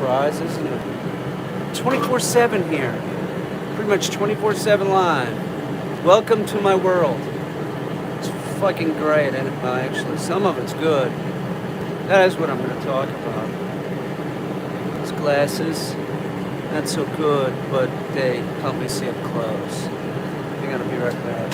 surprise, isn't it? 24/7 here. Pretty much 24/7 live. Welcome to my world. It's fucking great, and actually, some of it's good. That is what I'm going to talk about. These glasses, not so good, but they help me see up close. I'm going to be right back.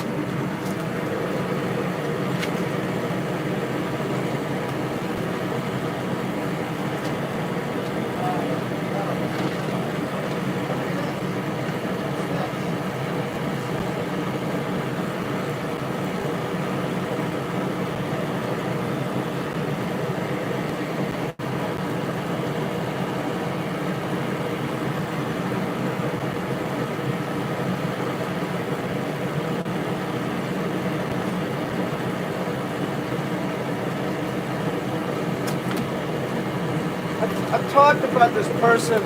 I've talked about this person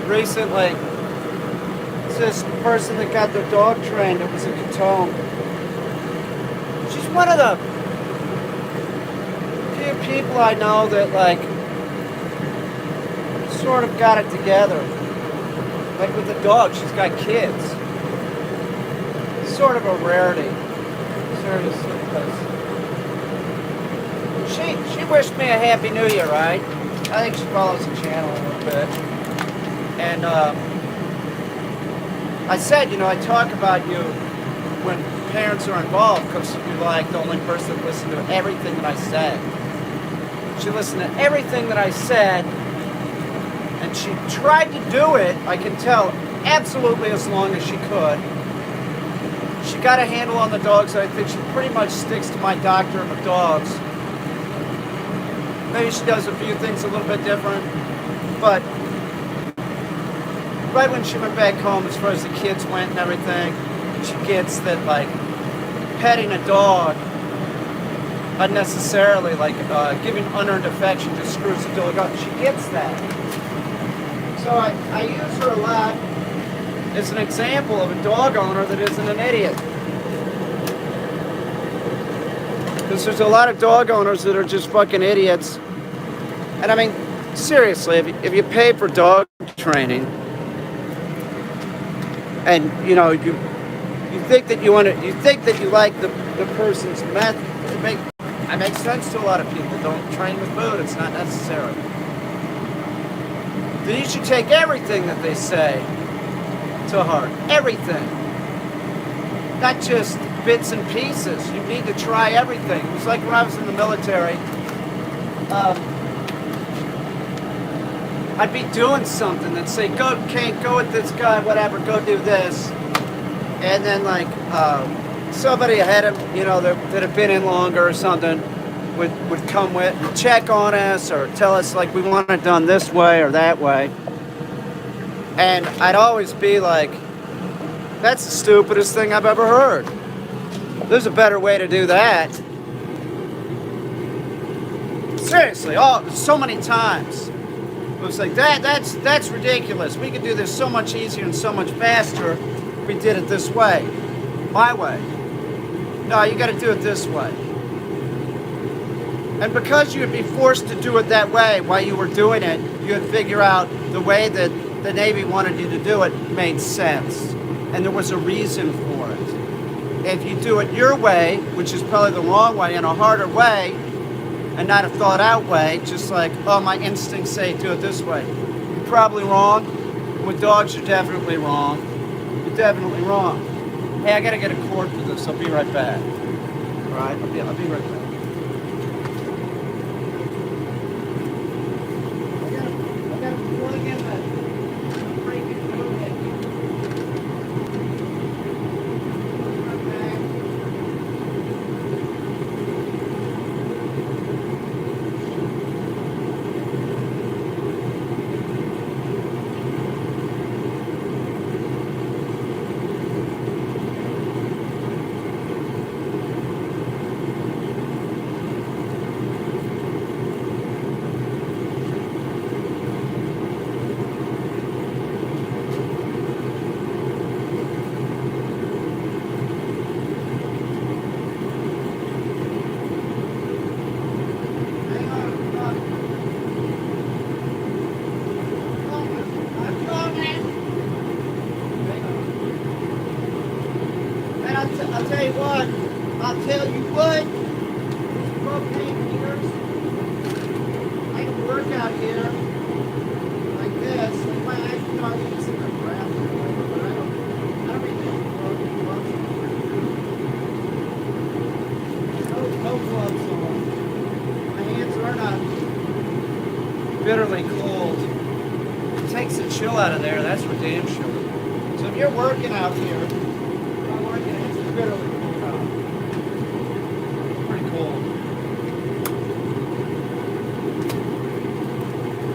recently. It's this person that got their dog trained. It was a Catone. She's one of the few people I know that like sort of got it together. Like with the dog, she's got kids. Sort of a rarity. Seriously. She wished me a Happy New Year, right? I think she follows the channel a little bit. And I said, I talk about you when parents are involved because you're like the only person that listened to everything that I said. She listened to everything that I said, and she tried to do it, I can tell, absolutely as long as she could. She got a handle on the dogs. I think she pretty much sticks to my doctrine of dogs. Maybe she does a few things a little bit different, but right when she went back home, as far as the kids went and everything, she gets that, like, petting a dog unnecessarily, like giving unearned affection just screws the dog up. She gets that. So I use her a lot as an example of a dog owner that isn't an idiot. Because there's a lot of dog owners that are just fucking idiots. And I mean, seriously, if you pay for dog training, and you think that you like the person's method, it makes sense to a lot of people. Don't train with food; it's not necessary. Then you should take everything that they say to heart, everything, not just bits and pieces. You need to try everything. It was like when I was in the military. I'd be doing something that'd say, go with this guy, whatever, go do this. And then like somebody ahead of that had been in longer or something would come with and check on us or tell us like we want it done this way or that way. And I'd always be like, that's the stupidest thing I've ever heard. There's a better way to do that. Seriously, so many times. It was like, that's ridiculous. We could do this so much easier and so much faster if we did it this way. My way. No, you gotta do it this way. And because you would be forced to do it that way while you were doing it, you would figure out the way that the Navy wanted you to do it made sense. And there was a reason for it. If you do it your way, which is probably the wrong way, in a harder way, and not a thought out way, just like, oh, my instincts say do it this way. You're probably wrong. With dogs, you're definitely wrong. You're definitely wrong. Hey, I gotta get a cord for this. I'll be right back. All right, I'll be right back. I gotta plug in that freaking movie. I'll tell you what, these propane heaters, I can work out here like this. Like my actually not using the ground, but I don't really have gloves on. No gloves on. My hands are not bitterly cold. It takes the chill out of there, that's for damn sure. So if you're working out here, I'm working, it's bitterly cold out. Pretty cold.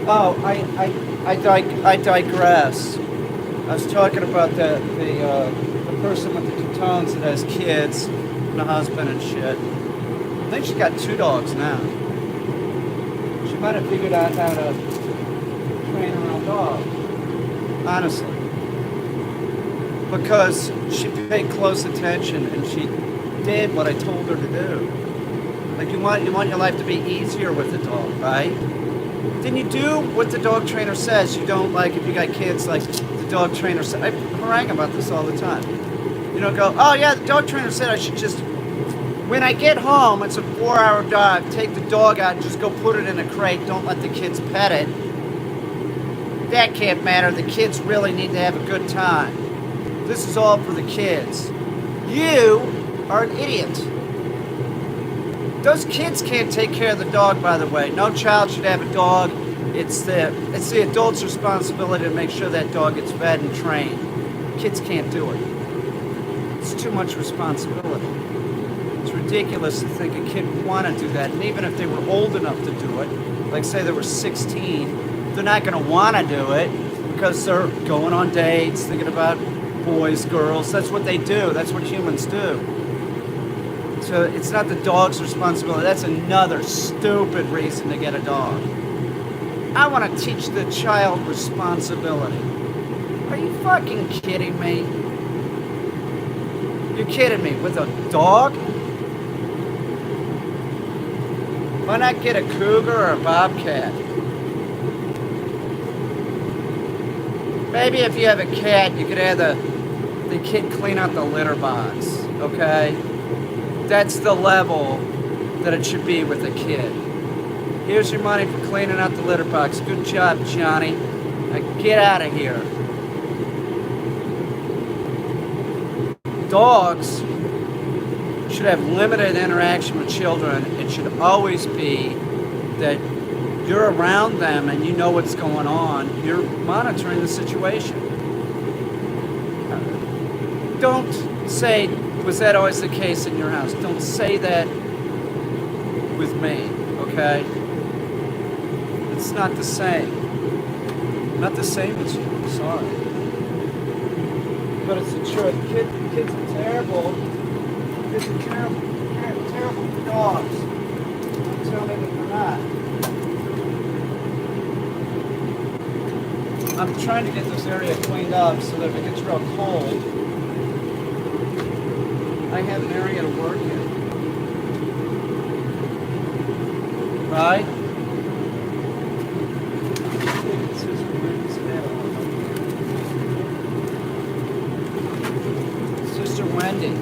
Oh, I digress. I was talking about the person with the ketones that has kids and a husband and shit. I think she's got 2 dogs now. She might have figured out how to train her own dog. Honestly. Because she paid close attention and she did what I told her to do. Like you want your life to be easier with the dog, right? Then you do what the dog trainer says. You don't, like, if you got kids, like the dog trainer said. I harangue about this all the time. You don't go, oh yeah, the dog trainer said I should just, when I get home, it's a 4-hour drive, take the dog out and just go put it in a crate. Don't let the kids pet it. That can't matter. The kids really need to have a good time. This is all for the kids. You are an idiot. Those kids can't take care of the dog, by the way. No child should have a dog. It's the adult's responsibility to make sure that dog gets fed and trained. Kids can't do it. It's too much responsibility. It's ridiculous to think a kid would want to do that. And even if they were old enough to do it, like say they were 16, they're not going to want to do it because they're going on dates, thinking about boys, girls. That's what they do. That's what humans do. So it's not the dog's responsibility. That's another stupid reason to get a dog. I want to teach the child responsibility. Are you fucking kidding me? You're kidding me. With a dog? Why not get a cougar or a bobcat? Maybe if you have a cat, you could have the kid clean out the litter box, okay? That's the level that it should be with a kid. Here's your money for cleaning out the litter box. Good job, Johnny. Now get out of here. Dogs should have limited interaction with children. It should always be that you're around them and you know what's going on. You're monitoring the situation. Don't say, was that always the case in your house? Don't say that with me, okay? It's not the same. Not the same as you, I'm sorry. But it's the truth. Kids are terrible. Kids are terrible. Terrible dogs. Don't tell me that they're not. I'm trying to get this area cleaned up so that if it gets real cold, I have an area to work in. Right? Sister Wendy.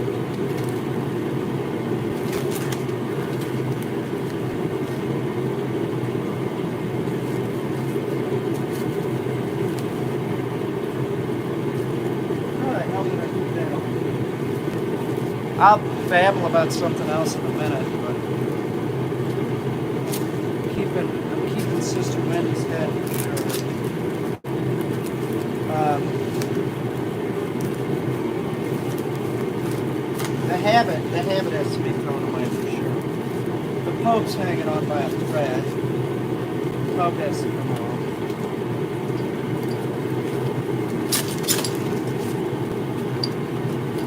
I'll babble about something else in a minute, but I'm keeping Sister Wendy's head for sure. The habit has to be thrown away for sure. The Pope's hanging on by a thread. The Pope has to come off.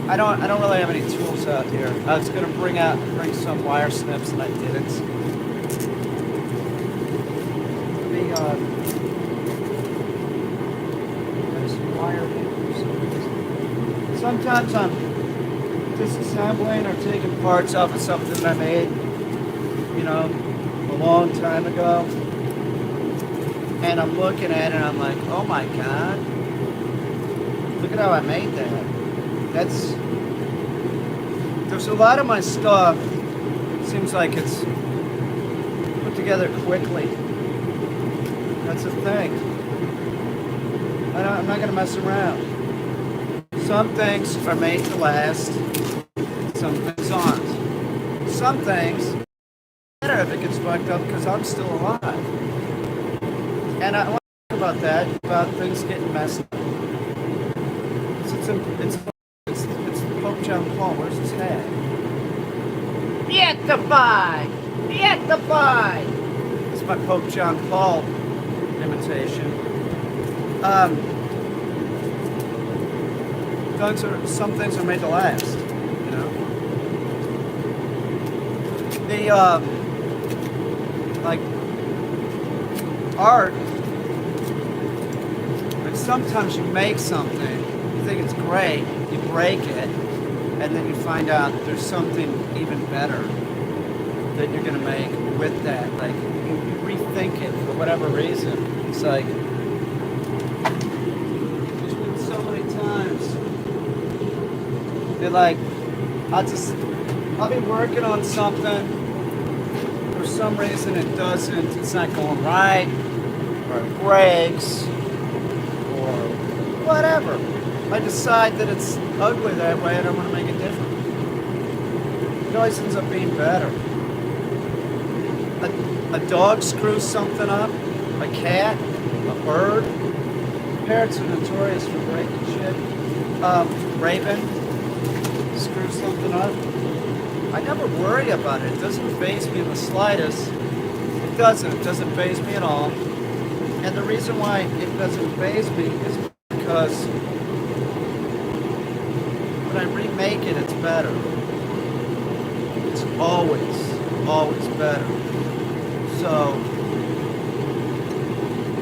I don't really have any tools out here. I was gonna bring some wire snips and I didn't. There's wire here. Sometimes I'm disassembling or taking parts off of something that I made, a long time ago. And I'm looking at it and I'm like, oh my God, look at how I made that. There's a lot of my stuff, seems like it's put together quickly. That's the thing. I'm not going to mess around. Some things are made to last, some things aren't. Some things, matter if it gets fucked up because I'm still alive. And I want to talk about that, about things getting messed up. It's Pope John Paul. Where's his hat? Beatified! Beatified! It's my Pope John Paul imitation. Some things are made to last, you know. Like art, like sometimes you make something, you think it's great, you break it, and then you find out there's something even better that you're gonna make with that. Like you rethink it for whatever reason. It's like there's been so many times that like I'll be working on something. For some reason it doesn't, it's not going right, or it breaks, or whatever. I decide that it's ugly that way and I want to make it different. It always ends up being better. A dog screws something up, a cat, a bird. Parrots are notorious for breaking shit. Raven screws something up. I never worry about it. It doesn't faze me in the slightest. It doesn't faze me at all. And the reason why it doesn't faze me is because when I remake it, it's better. It's always better. So,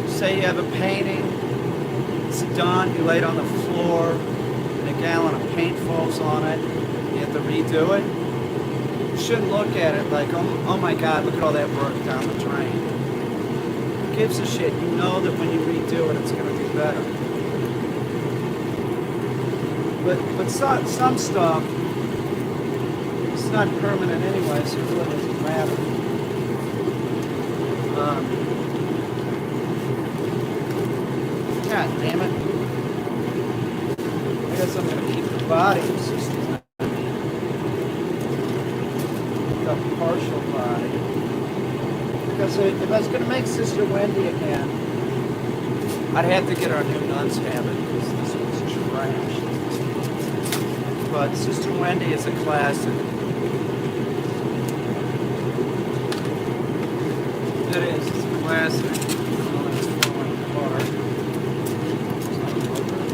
say you have a painting, it's done, you lay it on the floor, and a gallon of paint falls on it, you have to redo it. You shouldn't look at it like, oh my God, look at all that work down the drain. Who gives a shit? You know that when you redo it, it's going to be better. But some stuff, it's not permanent anyway, so it really doesn't matter. God damn it. I guess I'm going to keep the body of Sister Wendy. The partial body. Because if I was going to make Sister Wendy again, I'd have to get our new nun's habit, because this one's trash. But Sister Wendy is a classic. It is. It's a classic. Oh, it's falling apart.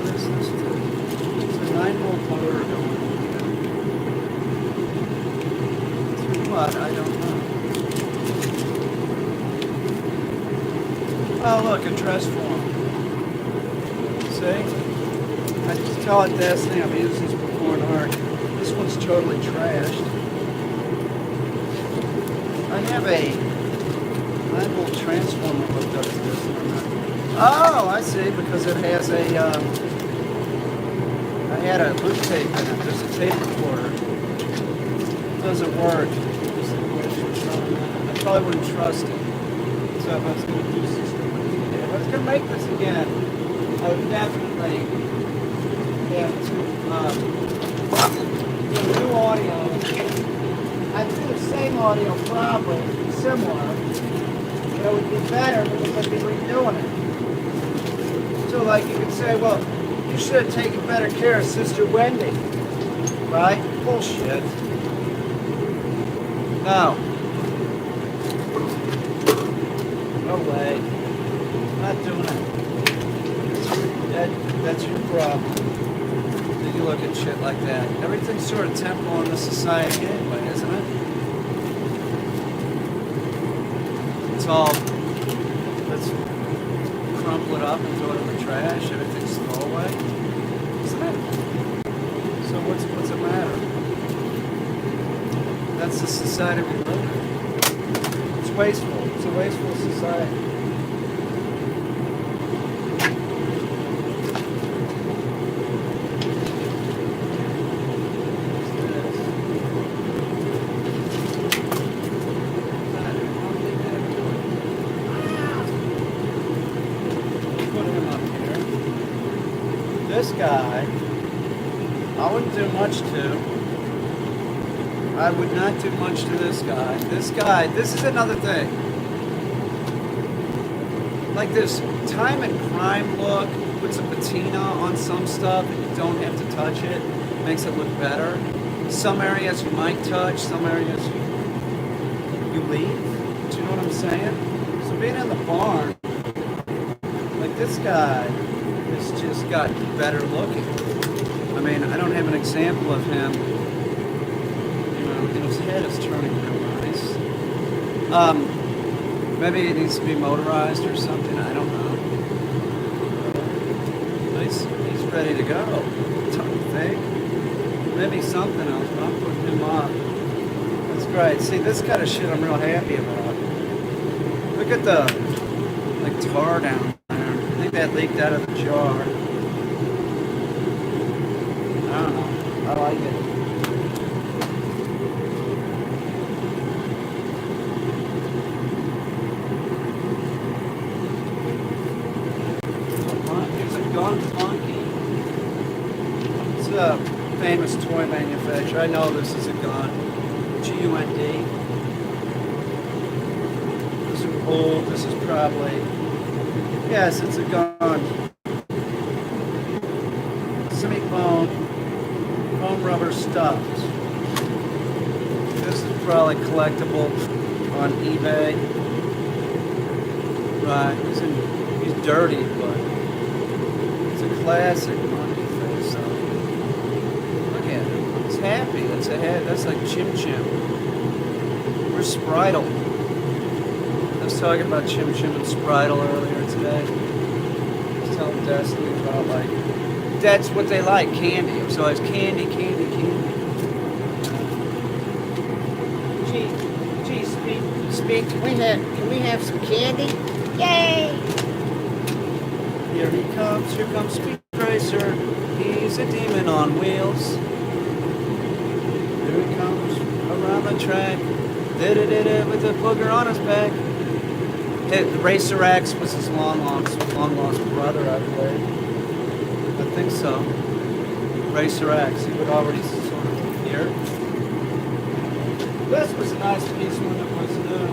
It's a 9-volt motor going. Through what? I don't know. Oh, look, a trust form. See? I just tell it this thing. I've used this before in art. This one's totally trashed. I have a 9-volt transformer hooked up to this. Oh, I see, because it has a, I had a loop tape in it. There's a tape recorder. It doesn't work. I probably wouldn't trust it. So if I was going to do this, if I was going to make this again, I would definitely have to do new audio. I'd do the same audio probably, similar. It would be better because I'd be redoing it. So like you could say, well, you should have taken better care of Sister Wendy. Right? Bullshit. No. No way. I'm not doing it. That's your problem. That you look at shit like that. Everything's sort of temporal in this society anyway, isn't it? It's all, let's crumple it up and throw it in the trash. Everything's throwaway, isn't it? So what's it matter? That's the society we live in. It's wasteful. It's a wasteful society. this guy, I wouldn't do much to. I would not do much to this guy. This is another thing. Like this time and crime look, puts a patina on some stuff and you don't have to touch it. Makes it look better. Some areas you might touch, some areas you leave. Do you know what I'm saying? So being in the barn, like this guy has just got better looking. I mean, I don't have an example of him, you know, and his head is turning real nice. Maybe it needs to be motorized or something, I don't know. He's ready to go, don't you think? Maybe something else, but I'm putting him up. That's great. See, this kind of shit I'm real happy about. Look at the, like, tar down there. I think that leaked out of the jar. I don't know. I like it. Here's a gun monkey. It's a famous toy manufacturer. I know this is a gun. G-U-N-D. This is old. This is probably... Yes, it's a gun. Semi-foam. Foam rubber stuffed. This is probably collectible on eBay. Right. He's dirty, but it's a classic monkey face. So look at him. He's happy. That's a head. That's like Chim Chim. Where's Spritle? I was talking about Chim Chim and Spritle earlier today. I was telling Destiny about like that's what they like, candy. It was always candy, candy, candy. Gee, Speed, can we have some candy? Yay! Here comes Speed Racer. He's a demon on wheels. Here he comes around the track. With a booger on his back. Racer X was his long lost brother, I believe. I think so. Racer X, he would already sort of appear. This was a nice piece when it was new.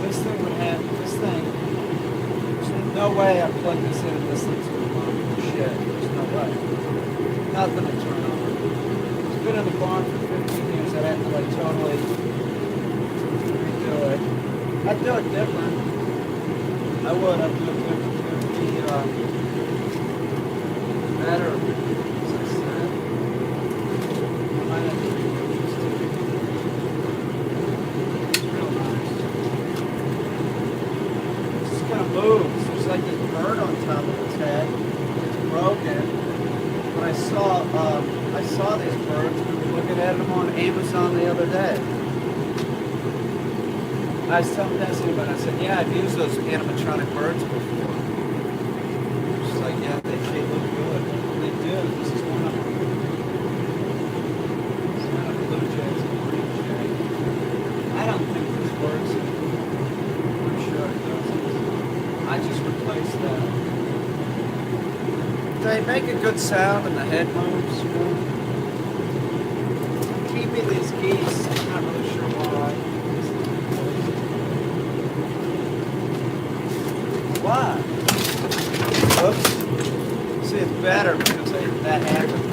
This thing would have, there's no way I plug this in and this thing's going to run shit. There's no way. Nothing to turn over. It's been in the barn for 15 years. I'd have to like totally redo it. I'd do it different. I would. I'd do it different. It would be, better, as I said. I might have to redo this too. It's real nice. It just kind of moves. There's like this bird on top of its head. It's broken. When I saw these birds, we were looking at them on Amazon the other day. I was telling Destiny about it. I said, yeah, I've used those animatronic birds before. She's like, yeah, they look good. They do. This is one of them. It's one of the blue jays and green jay. I don't think this works. I'm sure it doesn't. I just replaced that. They make a good sound and the head moves, you know. I'm keeping these geese. I'm not really sure why. Why? Oops. See, it's better because that happened.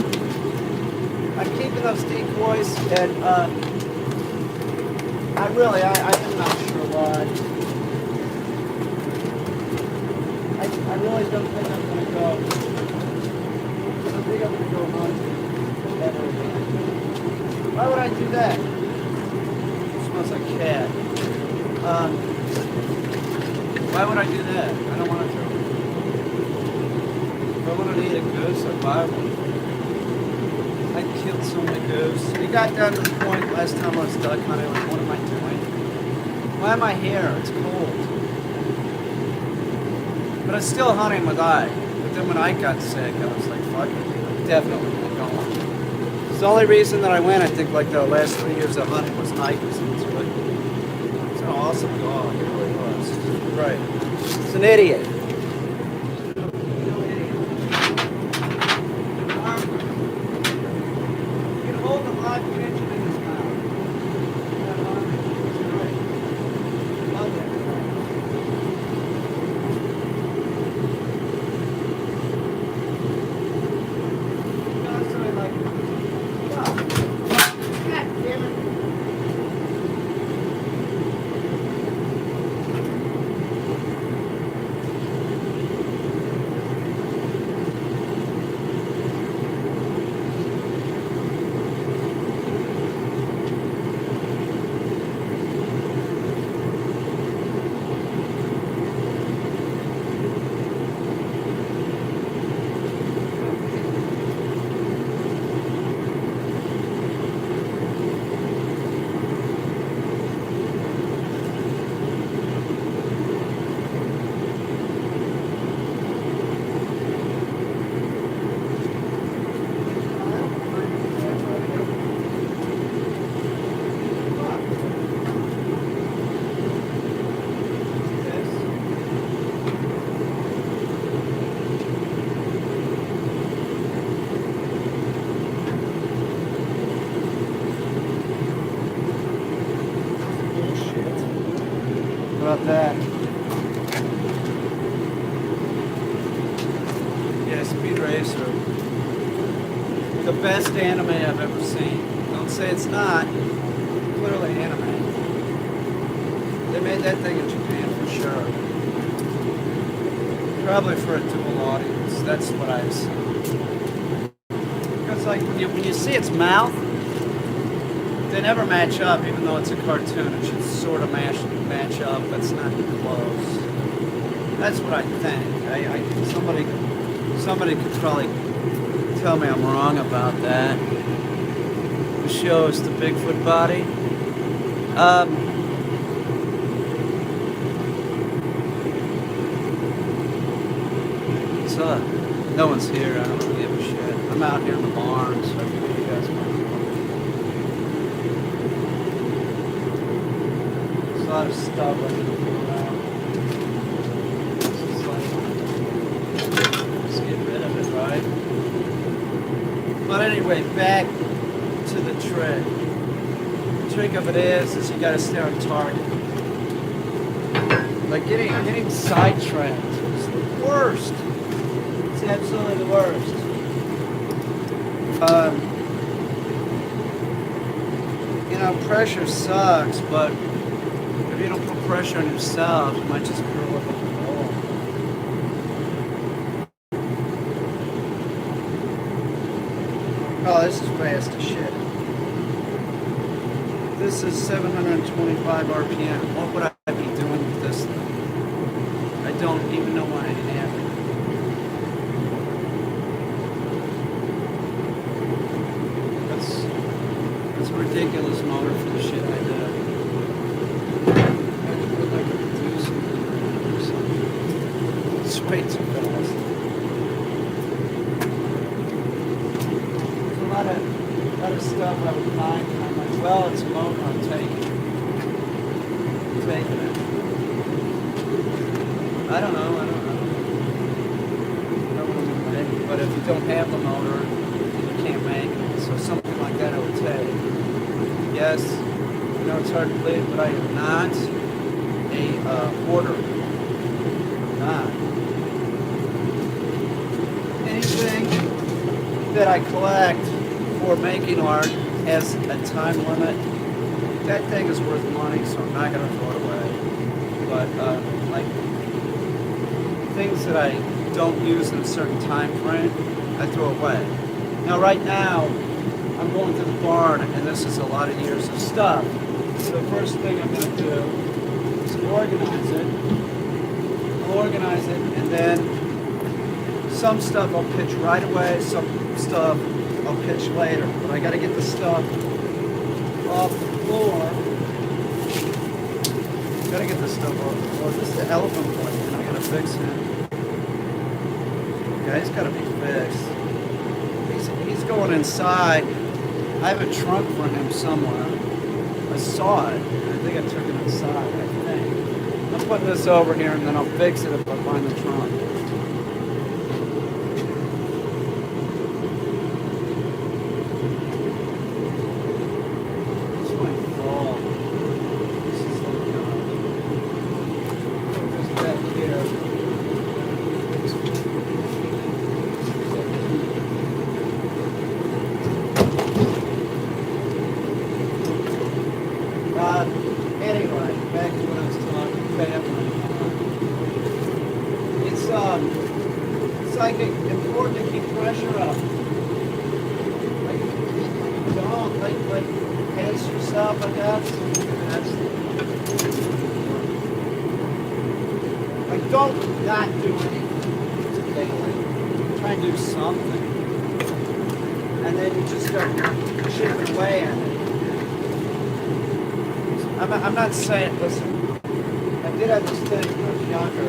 I'm keeping those decoys, and I am not sure why. I really don't think I'm going to go. I don't think I'm going to go hunting ever again. Why would I do that? It smells like cat. Why would I do that? I don't want to throw it. If I want to eat a goose, I'd buy one. I killed so many goose. It got down to the point last time I was duck hunting, like, what am I doing? Why am I here? It's cold. But I was still hunting with Ike. But then when Ike got sick, I was like, fuck it. I'm definitely not going. It's the only reason that I went, I think, like the last 3 years of hunting was Ike was into it. It's an awesome dog. It really was. Right. It's an idiot. that. Yeah, Speed Racer. The best anime I've ever seen. Don't say it's not. Clearly anime. They made that thing in Japan for sure. Probably for a dual audience. That's what I assume. Because like when you see its mouth, they never match up, even though it's a cartoon. It should sort of match up, but it's not close. That's what I think. Somebody could probably tell me I'm wrong about that. Who shows the Bigfoot body? What's up? No one's here. I don't give a shit. I'm out here in the barn, so I figure you guys might. There's a lot of stuff I need to figure out. Just get rid of it, right? But anyway, back to the trick. The trick of it is you gotta stay on target. Like getting sidetracked is the worst. It's absolutely the worst. Pressure sucks, but if you don't put pressure on yourself, you might just curl up in the hole. Oh, this is fast as shit. This is 725 RPM. What would I be doing with this thing? I don't even know why I have it. That's a ridiculous motor for the shit I did. I would like to do something or something. It's way too fast. There's a lot of stuff I would find. I'm like, well, it's a motor, I'm taking it. I don't know. But if you don't have the motor, you can't make it. So something like that I would take. Yes, it's hard to believe, but I am not a hoarder. I'm not. Anything that I collect for making art has a time limit. That thing is worth money, so I'm not going to throw it away. But like things that I don't use in a certain time frame, I throw away. Now right now, I'm going to the barn, and this is a lot of years of stuff. So the first thing I'm going to do is organize it. I'll organize it, and then some stuff I'll pitch right away, some stuff I'll pitch later. But I got to get the stuff off the floor. Got to get the stuff off the floor. This is the elephant point, and I got to fix him. Yeah, he's got to be fixed. He's going inside. I have a trunk for him somewhere. I saw it. I think I took it inside, I think. I'm putting this over here, and then I'll fix it if I find the trunk. This might fall. This is like, back here. Anyway, back to what I was talking about. It's like important to keep pressure up. Like don't like pace yourself, I guess. Like don't not do anything today. Like try and do something, and then you just start chipping away at it. I'm not saying, listen, I did have this thing when I was younger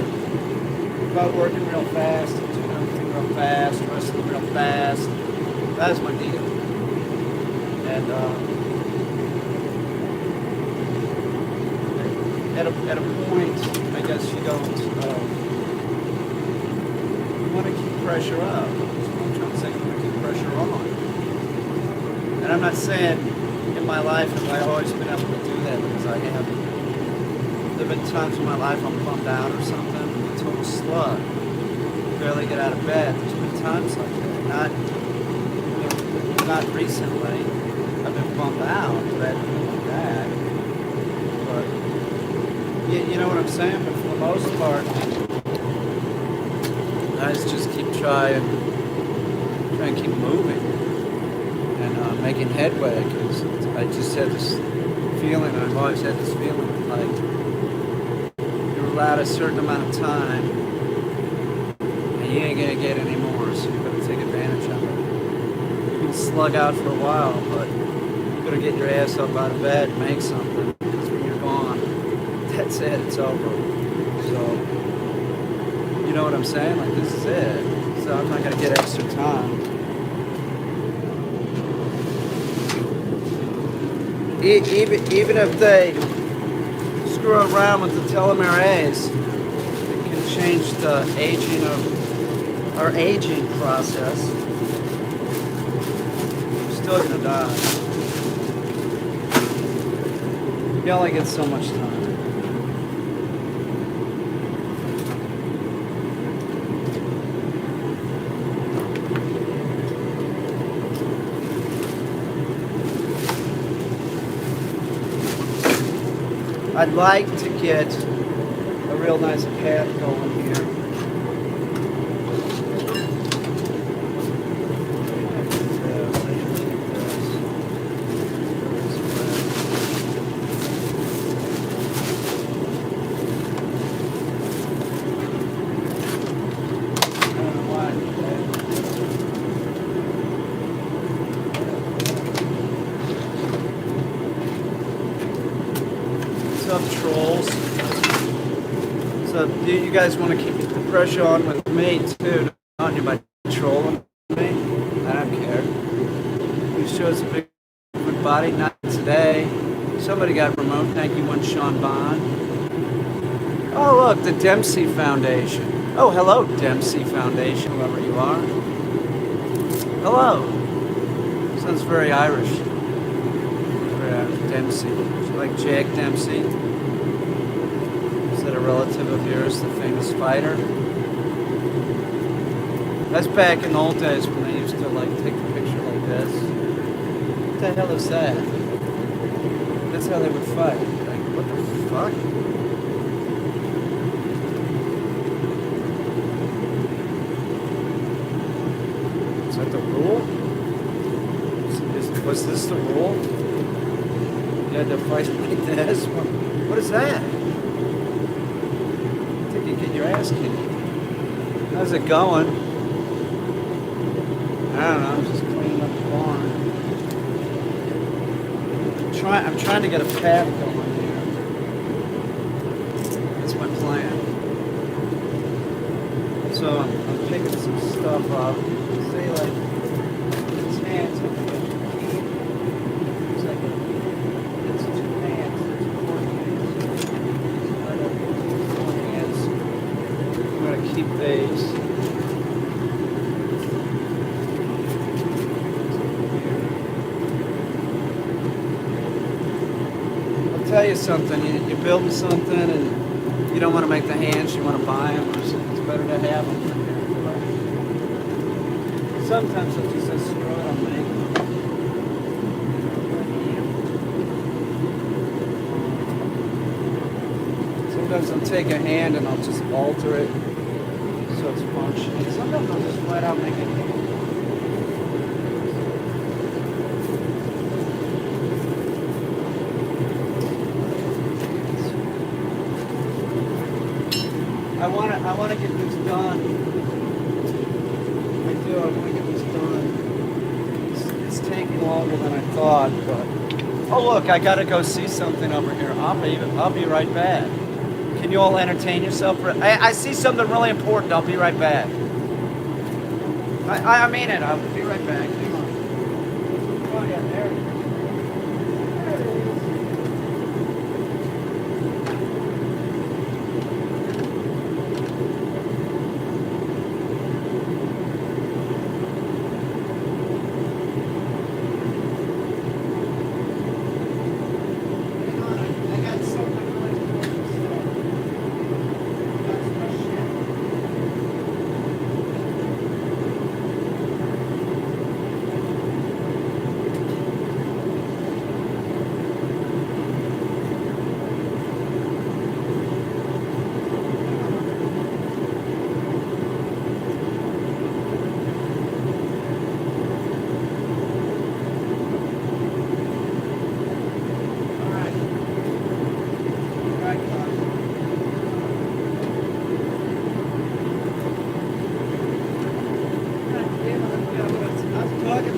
about working real fast, doing everything real fast, wrestling real fast. That was my deal. And at a point, I guess you don't, you want to keep pressure up. That's what I'm trying to say, you want to keep pressure on. And I'm not saying in my life have I always been able to do that, because I haven't. There have been times in my life I'm bummed out or something, I'm a total slug. Barely get out of bed. There's been times like that. Not recently. I've been bummed out, but I haven't been like that. But you know what I'm saying? But for the most part, I just keep trying to keep moving and making headway, because I just had this feeling, I've always had this feeling like you're allowed a certain amount of time and you ain't gonna get any more, so you better take advantage of it. You can slug out for a while, but you better get your ass up out of bed and make something, because when you're gone, that's it, it's over. So, you know what I'm saying? Like, this is it. So I'm not gonna get extra time. Even if they screw around with the telomerase, it can change the aging of our aging process. You're still gonna die. You only get so much time. I'd like to get a real nice path going here. What's up, trolls? So, do you guys want to keep the pressure on with me too? Don't you by trolling me? I don't care. You show us a big body, not today. Somebody got remote. Thank you, one Sean Bond. Oh, look, the Dempsey Foundation. Oh, hello, Dempsey Foundation, whoever you are. Hello. Sounds very Irish. Dempsey. Like Jack Dempsey? Is that a relative of yours, the famous fighter? That's back in the old days when they used to like take a picture like this. What the hell is that? That's how they would fight. Like, what the fuck? Is that the rule? Was this the rule? You had to fight like this? What is that? I think you get your ass kicked. How's it going? I don't know, I'm just cleaning up the barn. I'm trying to get a path going here. That's my plan. So I'm picking some stuff up. Say like these hands. It's like it's 2 hands. There's 4 hands. 4 hands. I'm gonna keep these. Tell you something, you're building something and you don't want to make the hands, you want to buy them, or something. It's better to have them. Sometimes I'll just say, screw it, I'll make them. Sometimes I'll take a hand and I'll just alter it so it's functioning. Sometimes I'll just flat out make it. I want to get this done. I do. I want to get this done. It's taking longer than I thought, but oh look, I gotta go see something over here. I'll be right back. Can you all entertain yourself? I see something really important. I'll be right back. I mean it. I'll be right back. Hang on. Oh yeah, there it is. There it is. I got something really important to say.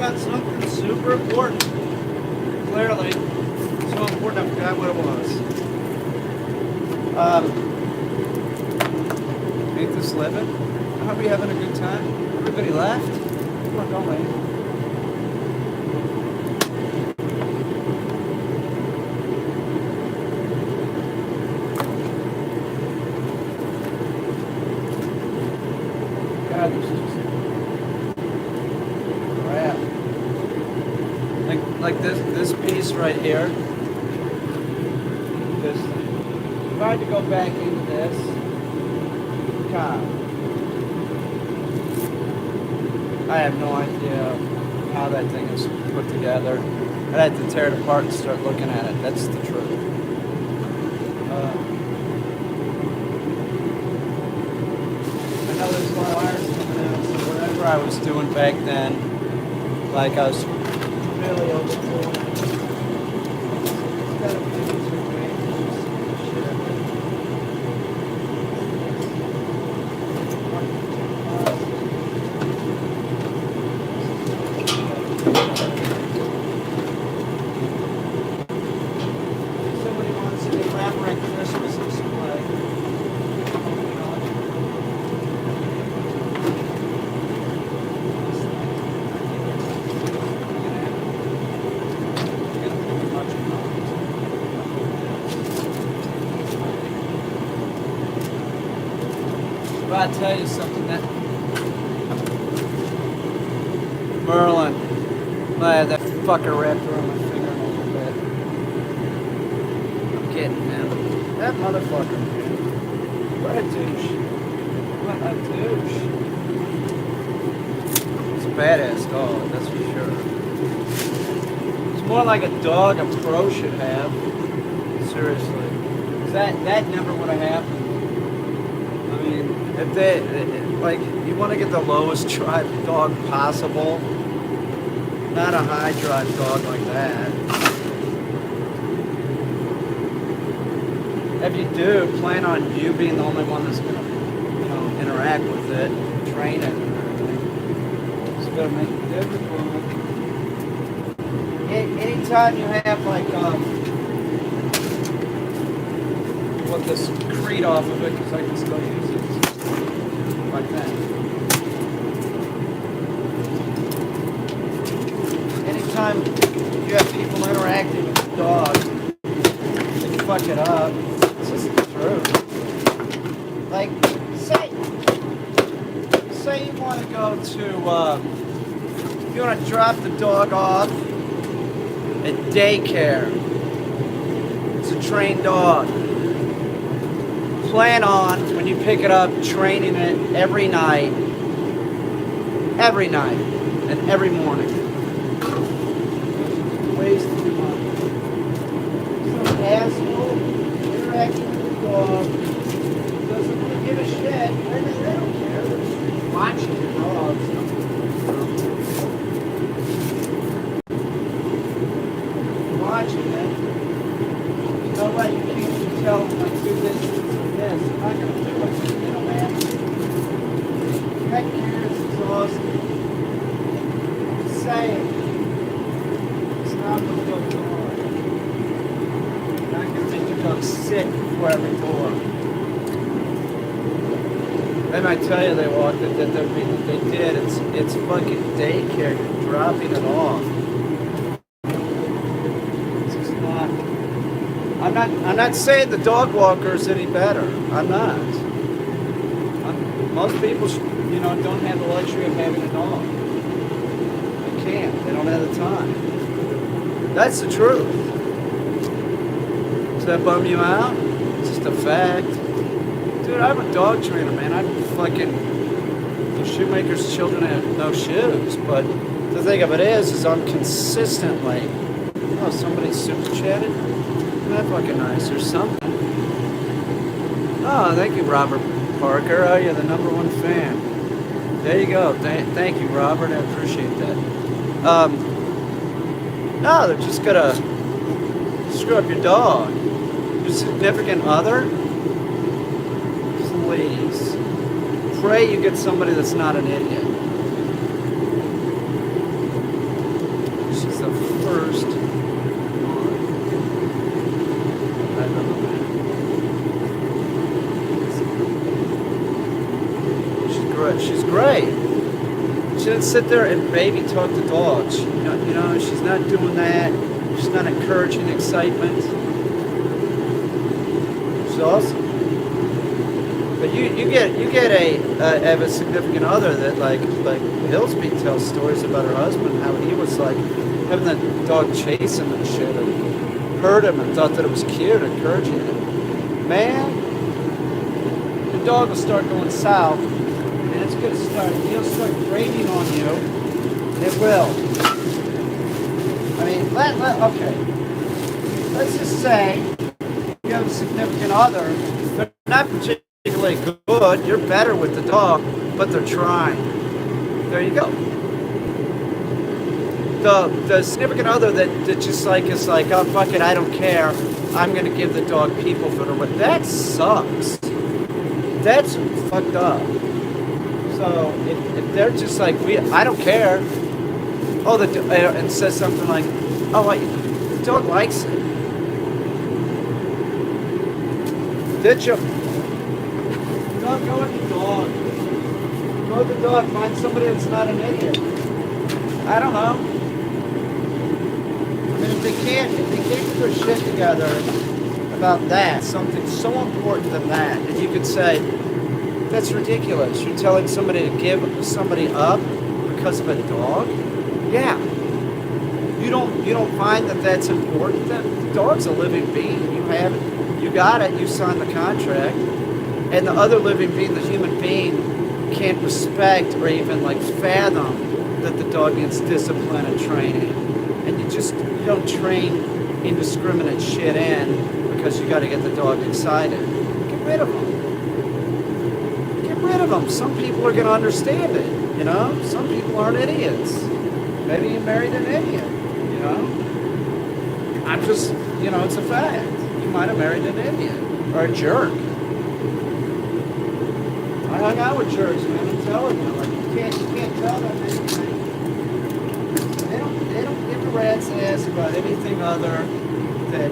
about something super important. Clearly, so important I forgot what it was. Ain't this living? I hope you're having a good time. Everybody left? Come on, don't leave. God, this is just crap. Like this piece right here. This thing. If I had to go back into this, God, I have no idea how that thing is put together. I'd have to tear it apart and start looking at it. That's the truth. I know there's a lot of wires coming out, so whatever I was doing back then, like I was really overdoing it. It's gotta be easier way to do some shit. Somebody wants an elaborate Christmas display. But I'll tell you something, that Merlin, man, that fucker wrapped around my finger a little bit. I'm kidding, man. That motherfucker, man. What a douche. What a douche. It's a badass dog, that's for sure. It's more like a dog a pro should have. Seriously. 'Cause that never would have happened. I mean, if they, like, you want to get the lowest drive dog possible, not a high drive dog like that. If you do, plan on you being the only one that's going to, interact with it, train it, and everything. It's going to make it difficult. Anytime you have, like, what this Crete off of it, because I can still use it like that. Anytime you have people interacting with the dog, they fuck it up. It's just the truth. Like, say you want to go to, you want to drop the dog off at daycare. It's a trained dog. Plan on, when you pick it up, training it every night, and every morning. Waste of money. Some asshole interacting with the dog doesn't really give a shit. They don't care. They're just watching the dogs. Watching it. Nobody can tell them, like, do this. Yes, I'm not going to do it, man. Pet care is exhausting. I'm just saying. It's not going to go far. You're not going to make your dog sit before every door. They might tell you they walked it, that they did. It's fucking daycare. You're dropping it off. It's just not. I'm not saying the dog walker is any better. I'm not. Most people, don't have the luxury of having a dog. They can't. They don't have the time. That's the truth. Does that bum you out? It's just a fact. Dude, I'm a dog trainer, man. The shoemaker's children have no shoes. But the thing of it is I'm consistently. Oh, somebody super chatted? That fucking nice or something. Oh, thank you, Robert Parker. Oh, you're the #1 fan. There you go. Thank you, Robert. I appreciate that. No, they're just gonna screw up your dog. Your significant other? Please. Pray you get somebody that's not an idiot. good. She's great. She didn't sit there and baby talk to dogs. She's not doing that. She's not encouraging excitement. She's awesome. But you get have a significant other that like Hillsby tells stories about her husband, how he was like having the dog chase him and shit, and heard him and thought that it was cute, encouraging him. Man, the dog will start going south, and it's gonna start. He'll start grating on you. It will. I mean, okay. Let's just say you have a significant other. They're not particularly good. You're better with the dog, but they're trying. There you go. The significant other that just like is like, oh fuck it, I don't care. I'm gonna give the dog people food or what. That sucks. That's fucked up. So if they're just like I don't care. Oh, and says something like, oh, the dog likes it. Ditch him. Don't go with the dog. Go with the dog. Find somebody that's not an idiot. I don't know. I mean, if they can't get their shit together about that, something so important than that, and you could say, that's ridiculous. You're telling somebody to give somebody up because of a dog? Yeah. You don't find that that's important? The dog's a living being. You have it. You got it. You signed the contract. And the other living being, the human being, can't respect or even like fathom that the dog needs discipline and training. And you don't train indiscriminate shit in because you got to get the dog excited. Get rid of them. Get rid of them. Some people are going to understand it, you know? Some people aren't idiots. Maybe you married an idiot, you know? I'm just, it's a fact. You might have married an idiot or a jerk. I hung out with jerks, man. I'm telling you, like you can't tell them anything. They don't give a rat's ass about anything other than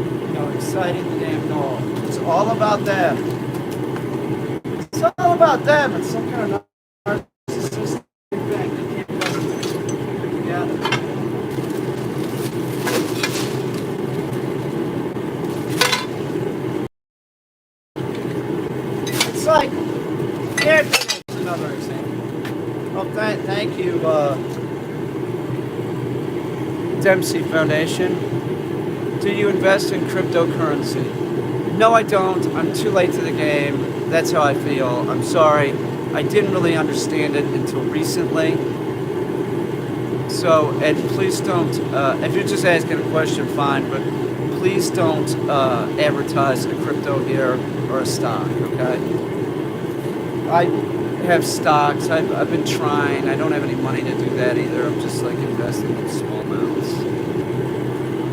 exciting the damn dog. It's all about them. It's all about them. It's some kind of narcissistic thing. They can't put it together. It's like, here's another example. Oh, thank you, Dempsey Foundation. Do you invest in cryptocurrency? No, I don't. I'm too late to the game. That's how I feel. I'm sorry. I didn't really understand it until recently. So, and please don't, if you're just asking a question, fine, but please don't advertise a crypto here or a stock, okay? I have stocks. I've been trying. I don't have any money to do that either. I'm just like investing in small amounts.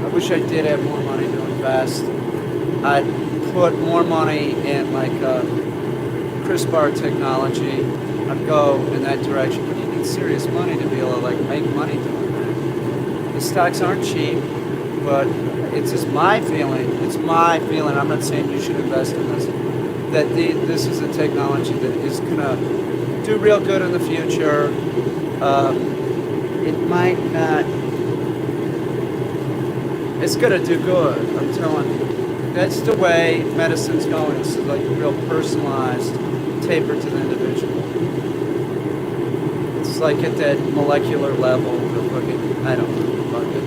I wish I did have more money to invest. I'd put more money in like CRISPR technology. I'd go in that direction. But you need serious money to be able to like make money doing that. The stocks aren't cheap, but it's just my feeling. It's my feeling. I'm not saying you should invest in this. That this is a technology that is gonna do real good in the future. It might not. It's gonna do good. I'm telling you. That's the way medicine's going. It's like real personalized, tapered to the individual. It's like at that molecular level. The fucking, I don't know. Fuck it.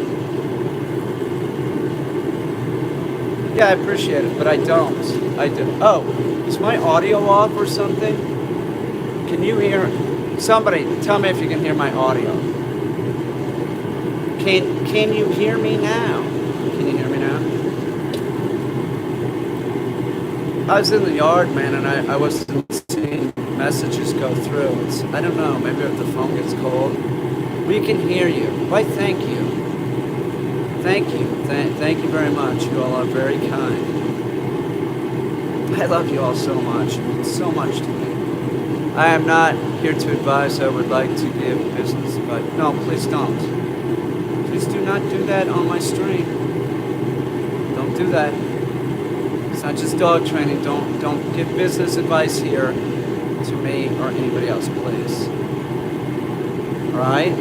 Yeah, I appreciate it, but I don't. I do. Oh, is my audio off or something? Can you hear? Somebody tell me if you can hear my audio. Can you hear me now? Can you hear me now? I was in the yard, man, and I wasn't seeing messages go through. I don't know. Maybe if the phone gets cold. We can hear you. Why? Thank you. Thank you. Thank you very much. You all are very kind. I love you all so much. It means so much to me. I am not here to advise. I would like to give business advice. No, please don't. Please do not do that on my stream. Don't do that. It's not just dog training. Don't give business advice here. to me or anybody else, please. Alright?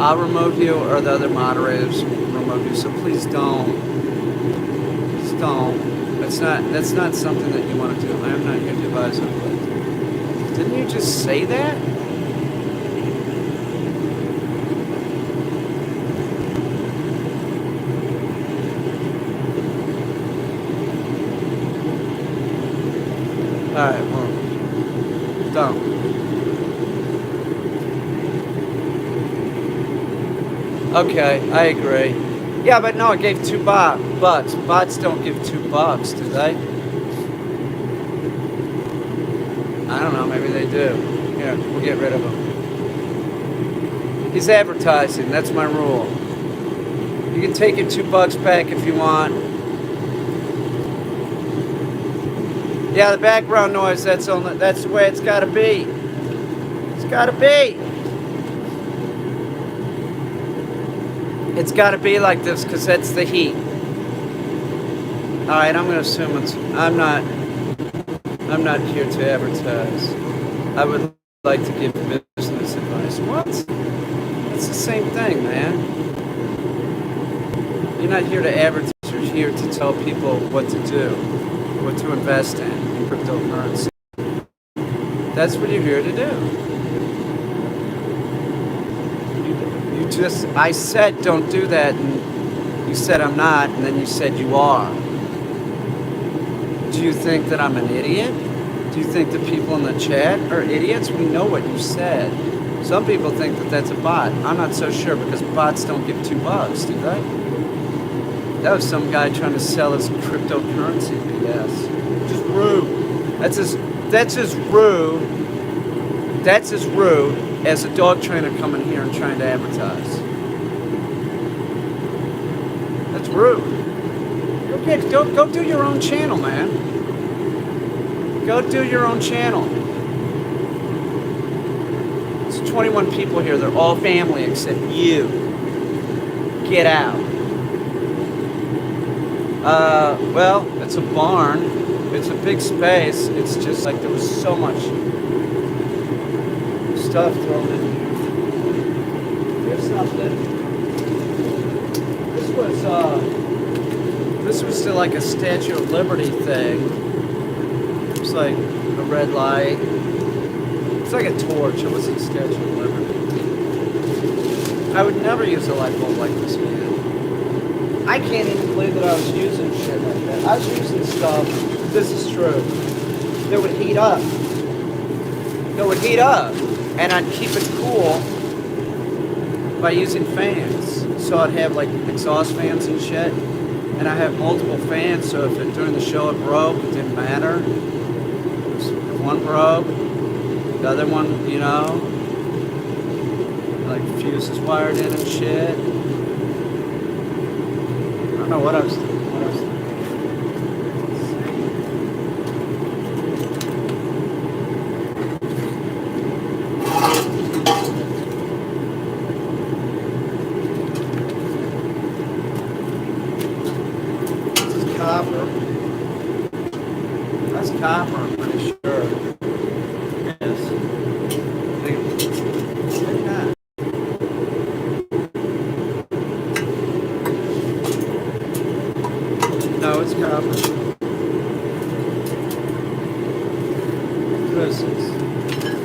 I'll remove you or the other moderators remove you, so please don't. Just don't. That's not something that you want to do. I am not here to advise you. Didn't you just say that? Alright, well, don't. Okay, I agree. Yeah, but no, it gave $2. Bots don't give $2, do they? I don't know, maybe they do. Here, we'll get rid of him. He's advertising, that's my rule. You can take your $2 back if you want. Yeah, the background noise, that's the way it's gotta be. It's gotta be. It's got to be like this because that's the heat. All right, I'm going to assume I'm not here to advertise. I would like to give business advice. What? It's the same thing, man. You're not here to advertise. You're here to tell people what to do, what to invest in cryptocurrency. That's what you're here to do. I said don't do that, and you said I'm not, and then you said you are. Do you think that I'm an idiot? Do you think the people in the chat are idiots? We know what you said. Some people think that that's a bot. I'm not so sure because bots don't give $2, do they? That was some guy trying to sell his cryptocurrency BS. Just rude. That's as rude. That's as rude as a dog trainer coming here and trying to advertise. That's rude. Go do your own channel, man. Go do your own channel. There's 21 people here. They're all family except you. Get out. Well, it's a barn. It's a big space. It's just like there was so much stuff thrown in here. Here's something. This was still like a Statue of Liberty thing. It's like a red light. It's like a torch. It wasn't a Statue of Liberty. I would never use a light bulb like this, man. I can't even believe that I was using shit like that. I was using stuff, this is true, that would heat up. And I'd keep it cool by using fans. So I'd have like exhaust fans and shit. And I have multiple fans, so if during the show it broke, it didn't matter. If one broke, the other one, you know, like fuses wired in and shit. I don't know what I was doing. That's copper, I'm pretty sure. Yes. Look at that. No, it's copper. What is this?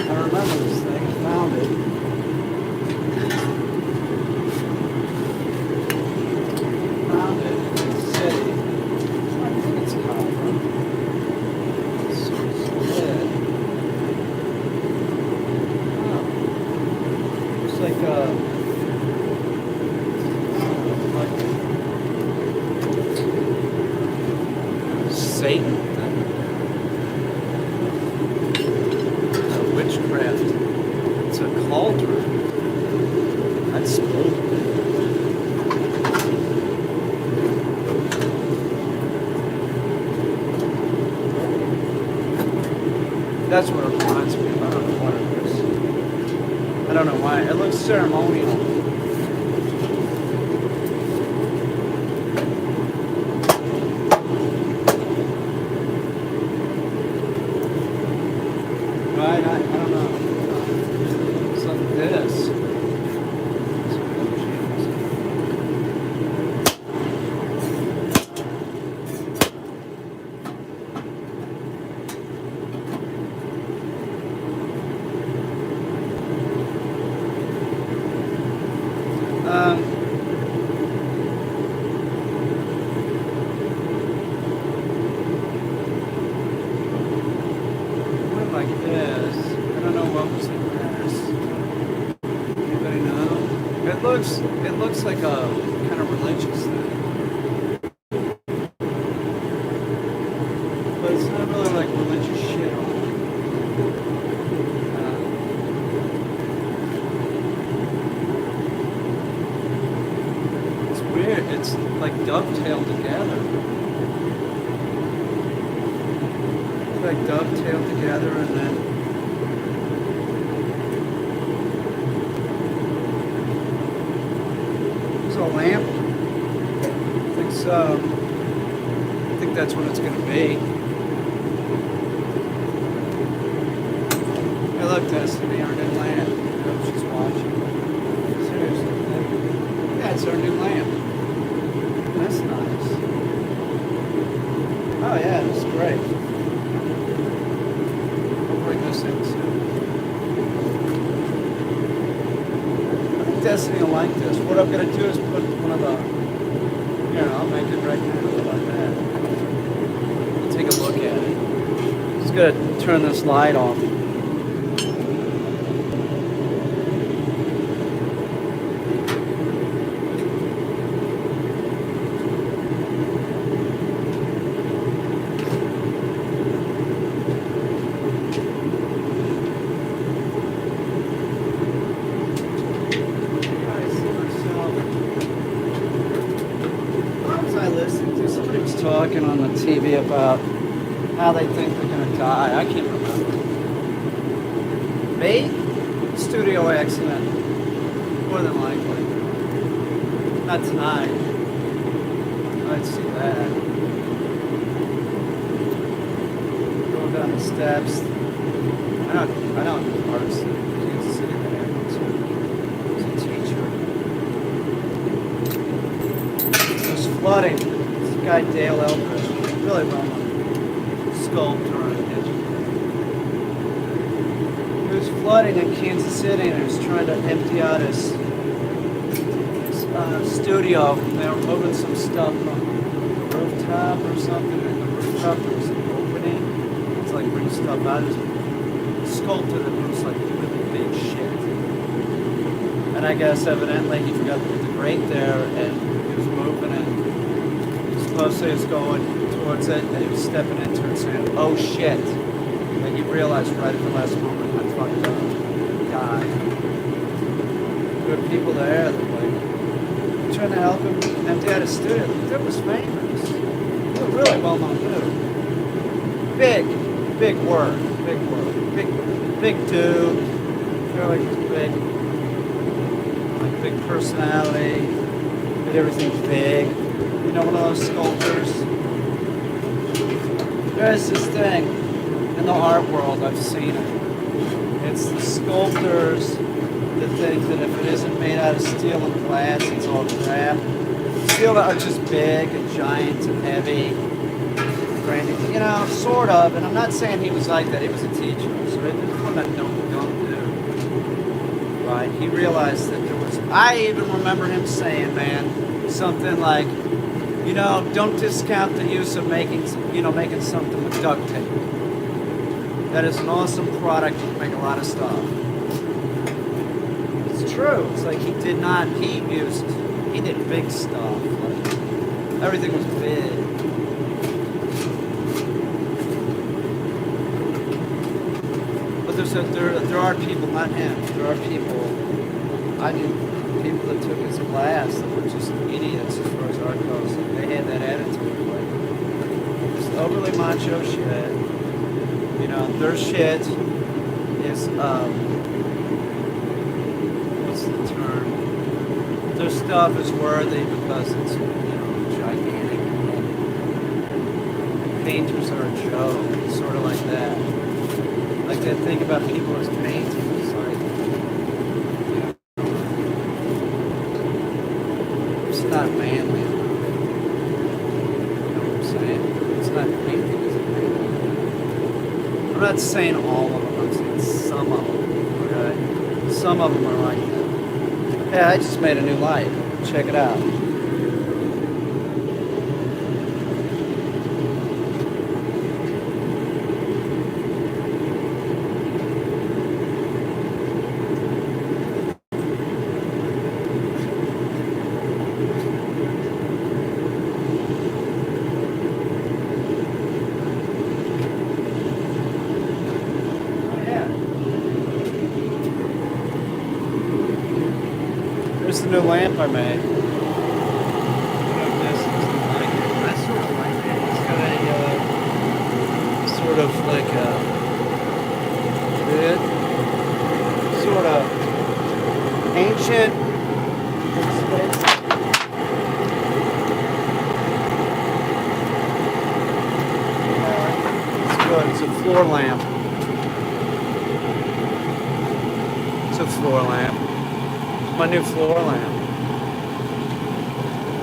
I remember this thing. I found it. Satan. Witchcraft. It's a cauldron. That's smooth. That's what it reminds me of. I don't know what it is. I don't know why. It looks ceremonial. Right? I don't know. It's like this. Went like this. I don't know what was in this. Anybody know? It looks like a kind of religious thing. But it's not really like religious shit on it. It's weird. It's like dovetailed together. It's like dovetailed together and then there's a lamp. I think so. I think that's what it's going to be. Hey, look, Destiny, our new lamp. I hope she's watching. Seriously. Yeah, it's our new lamp. That's nice. Oh, yeah, that's great. I'll bring this in soon. I think Destiny will like this. What I'm going to do is put one of the, here, I'll make it right now like that. We'll take a look at it. Just going to turn this light off. Talking on the TV about how they think they're going to die. I can't remember. Me? Studio accident. More than likely. Not tonight. I'd see that. Going down the steps. I don't parts of Kansas City that happens. As a teacher. There's flooding. Guy Dale Eldridge, really well known sculptor and educator. He was flooding in Kansas City and he was trying to empty out his studio. They were moving some stuff from the rooftop or something, and the rooftop there was an opening. It's like bring stuff out. His sculptor that moves like really big shit. And I guess evidently he forgot to put the grate there and he was moving it. Supposedly he was going towards it and he was stepping into it saying, oh shit. And he realized right at the last moment, I fucked up. Died. There were people there that were like trying to help him empty out his studio. The dude was famous. He was really well known dude. Big word. Big dude. They're like big personality. Did everything big. You know, one of those sculptors. There's this thing in the art world, I've seen it. It's the sculptors that think that if it isn't made out of steel and glass, it's all crap. Steel are just big and giant and heavy. You know, sort of. And I'm not saying he was like that. He was a teacher. So it didn't want to don't do. Right? He realized that there was... I even remember him saying, man, something like, you know, don't discount the use of making something with duct tape. That is an awesome product. You can make a lot of stuff. It's true. It's like he did big stuff. Like, everything was big. But there are people, not him. There are people. I knew people that took his class that were just idiots as far as art goes. They had that attitude, like just overly macho shit. You know, their shit is what's the term? Their stuff is worthy because it's, you know, gigantic. Painters are a joke, sort of like that. Like to think about people as paintings. Like, it's not manly enough. You know what I'm saying? It's not painting as a painting. I'm not saying all of them. I'm saying some of them. Okay? Some of them are like that. Yeah, I just made a new light. Check it out. Here's the new lamp I made. I sort of like it. It's got a sort of like a bit, sort of ancient. It's good. It's a floor lamp. It's a floor lamp. My new floor lamp.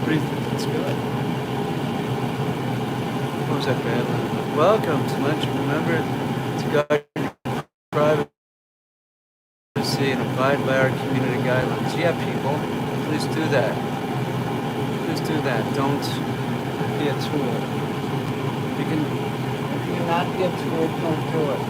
What do you think? It's good. What was that bad lamp? Welcome to lunch. Remember to guard your privacy and abide by our community guidelines. Yeah, people, please do that. Please do that. Don't be a tool. If you cannot be a tool, don't do it.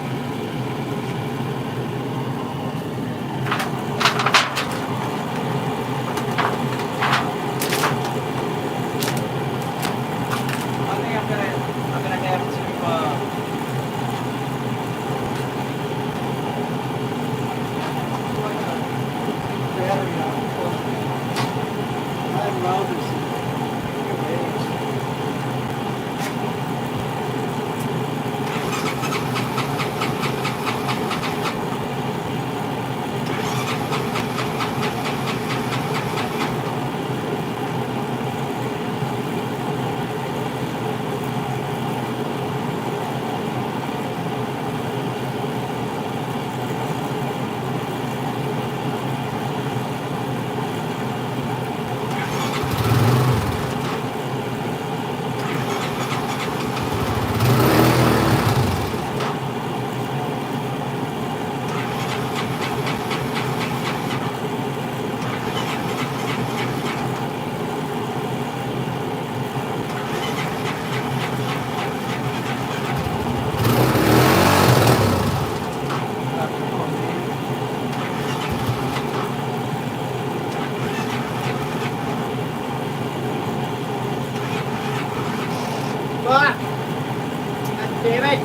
Fuck! God damn it!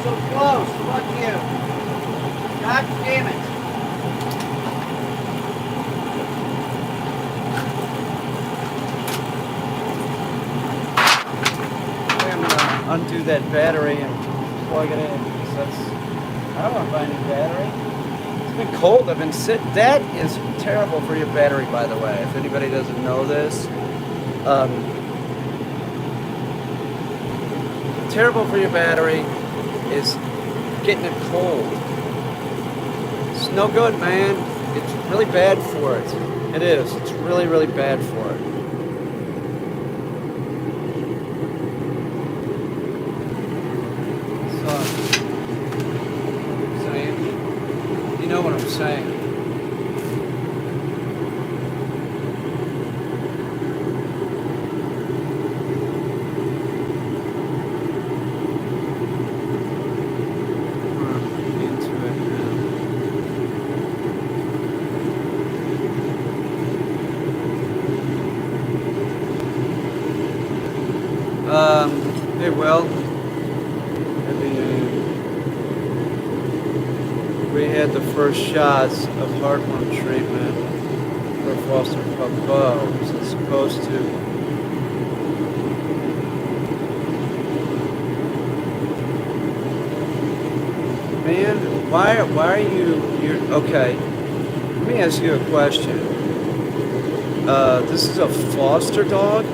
So close! Fuck you! God damn it! I'm gonna undo that battery and plug it in because that's. I don't want to buy a new battery. It's been cold. I've been sitting. That is terrible for your battery, by the way. If anybody doesn't know this. Terrible for your battery is getting it cold. It's no good, man. It's really bad for it. It is. It's really, really bad for it. So, saying, you know what I'm saying. Hey, well, I mean, we had the first shots of heartworm treatment for foster puppies. It's supposed to. Man, why are you're okay? Let me ask you a question. This is a foster dog.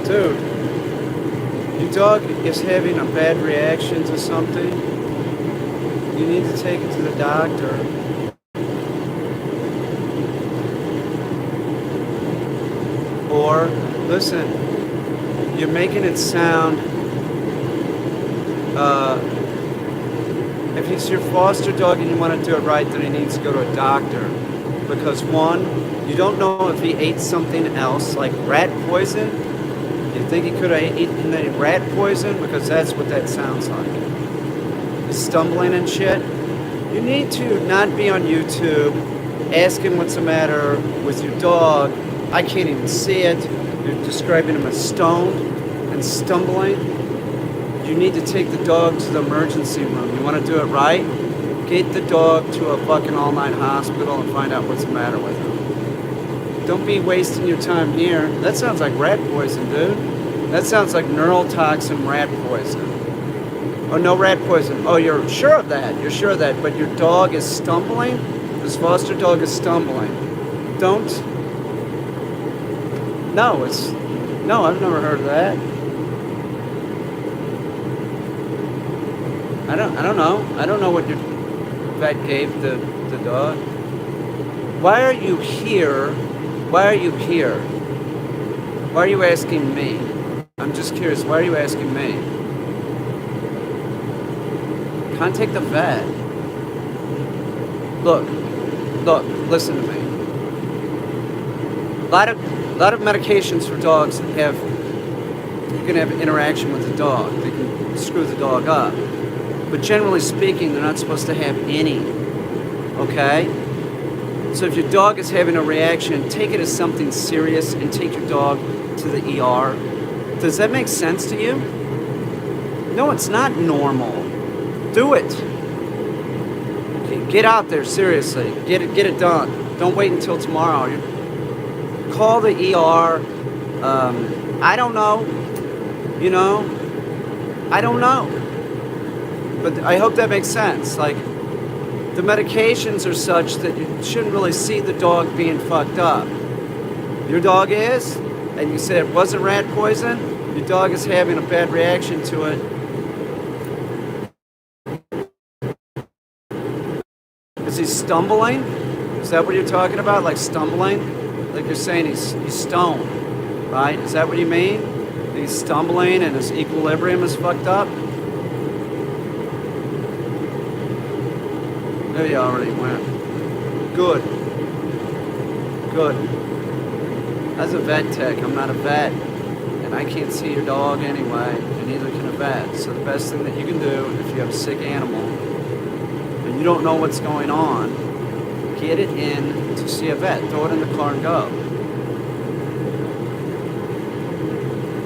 Dude, Your dog is having a bad reaction to something, you need to take it to the doctor. Or, listen, you're making it sound, if he's your foster dog and you want to do it right, then he needs to go to a doctor. Because one, you don't know if he ate something else, like rat poison. You think he could have eaten any rat poison? Because that's what that sounds like. He's stumbling and shit. You need to not be on YouTube asking what's the matter with your dog. I can't even see it. You're describing him as stoned and stumbling. You need to take the dog to the emergency room. You want to do it right? Get the dog to a fucking all-night hospital and find out what's the matter with him. Don't be wasting your time here. That sounds like rat poison, dude. That sounds like neurotoxin rat poison. Oh, no rat poison. Oh, you're sure of that. You're sure of that. But your dog is stumbling? This foster dog is stumbling. Don't. No, I've never heard of that. I don't know. I don't know what your vet gave the dog. Why are you here? Why are you here? Why are you asking me? I'm just curious. Why are you asking me? Contact the vet. Look, listen to me. A lot of medications for dogs you can have interaction with the dog. They can screw the dog up. But generally speaking, they're not supposed to have any. Okay? So if your dog is having a reaction, take it as something serious and take your dog to the ER. Does that make sense to you? No, it's not normal. Do it. Get out there, seriously. Get it done. Don't wait until tomorrow. Call the ER. I don't know. You know? I don't know. But I hope that makes sense. Like, the medications are such that you shouldn't really see the dog being fucked up. Your dog is, and you said it wasn't rat poison, your dog is having a bad reaction to it. Is he stumbling? Is that what you're talking about? Like stumbling? Like you're saying he's stoned, right? Is that what you mean? He's stumbling and his equilibrium is fucked up? There you already went. Good. As a vet tech, I'm not a vet, and I can't see your dog anyway, and neither can a vet. So the best thing that you can do if you have a sick animal and you don't know what's going on, get it in to see a vet. Throw it in the car and go.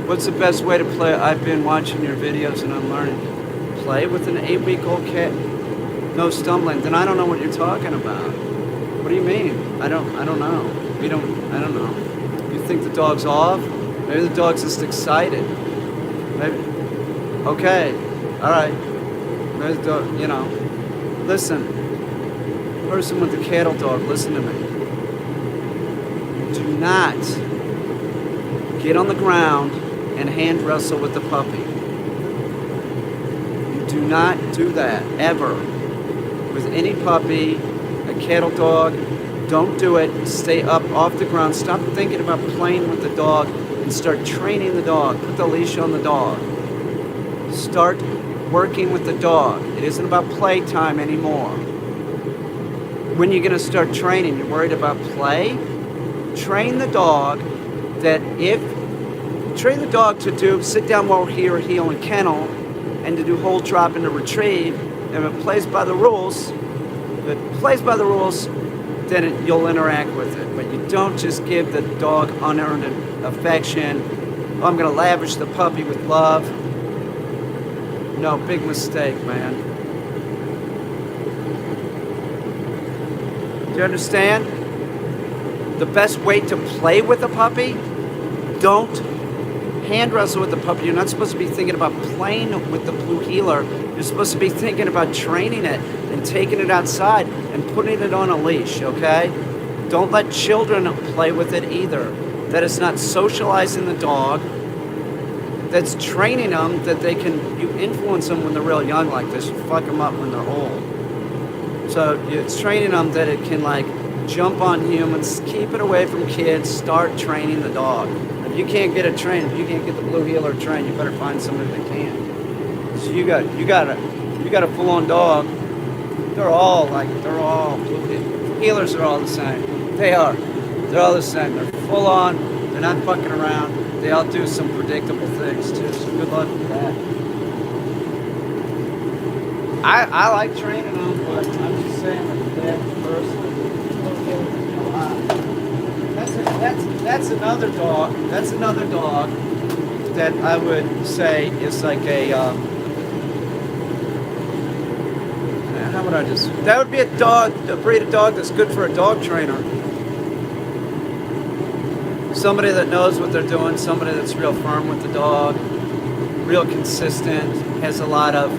What's the best way to play? I've been watching your videos and I'm learning. Play with an 8-week-old cat. No stumbling. Then I don't know what you're talking about. What do you mean? I don't know. I don't know. You think the dog's off? Maybe the dog's just excited. Maybe. Okay. All right. Maybe the dog, Listen. Person with the cattle dog, listen to me. Do not get on the ground and hand wrestle with the puppy. You do not do that, ever. With any puppy, a cattle dog, don't do it. Stay up off the ground. Stop thinking about playing with the dog and start training the dog. Put the leash on the dog. Start working with the dog. It isn't about playtime anymore. When you're going to start training, you're worried about play? Train the dog to do sit down while here, heel, and kennel, and to do hold, drop, and to retrieve. And if it plays by the rules, then you'll interact with it. But you don't just give the dog unearned affection. Oh, I'm going to lavish the puppy with love. No, big mistake, man. Do you understand? The best way to play with a puppy, don't hand wrestle with the puppy. You're not supposed to be thinking about playing with the blue heeler. You're supposed to be thinking about training it and taking it outside and putting it on a leash, okay? Don't let children play with it either. That is not socializing the dog. that's training them that they can, you influence them when they're real young like this, you fuck them up when they're old. So it's training them that it can like jump on humans, keep it away from kids, start training the dog. If you can't get it trained, if you can't get the blue heeler trained, you better find somebody that can. So you got a full-on dog. They're all blue heelers are all the same. They are. They're all the same. They're full on. They're not fucking around. They all do some predictable things too. So good luck with that. I like training them, but I'm just saying like the average person. That's another dog. That's another dog that I would say is like a. How would I just? That would be a breed of dog that's good for a dog trainer. Somebody that knows what they're doing, somebody that's real firm with the dog, real consistent, has a lot of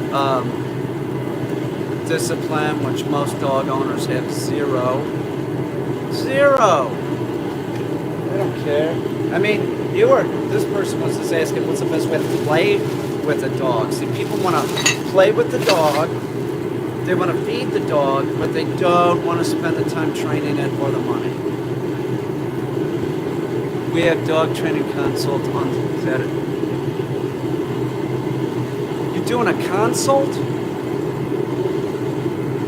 discipline, which most dog owners have zero. Zero. They don't care. I mean, this person was just asking what's the best way to play with a dog. See, people want to play with the dog. They want to feed the dog, but they don't want to spend the time training it or the money. We have dog training consult on Saturday. You're doing a consult?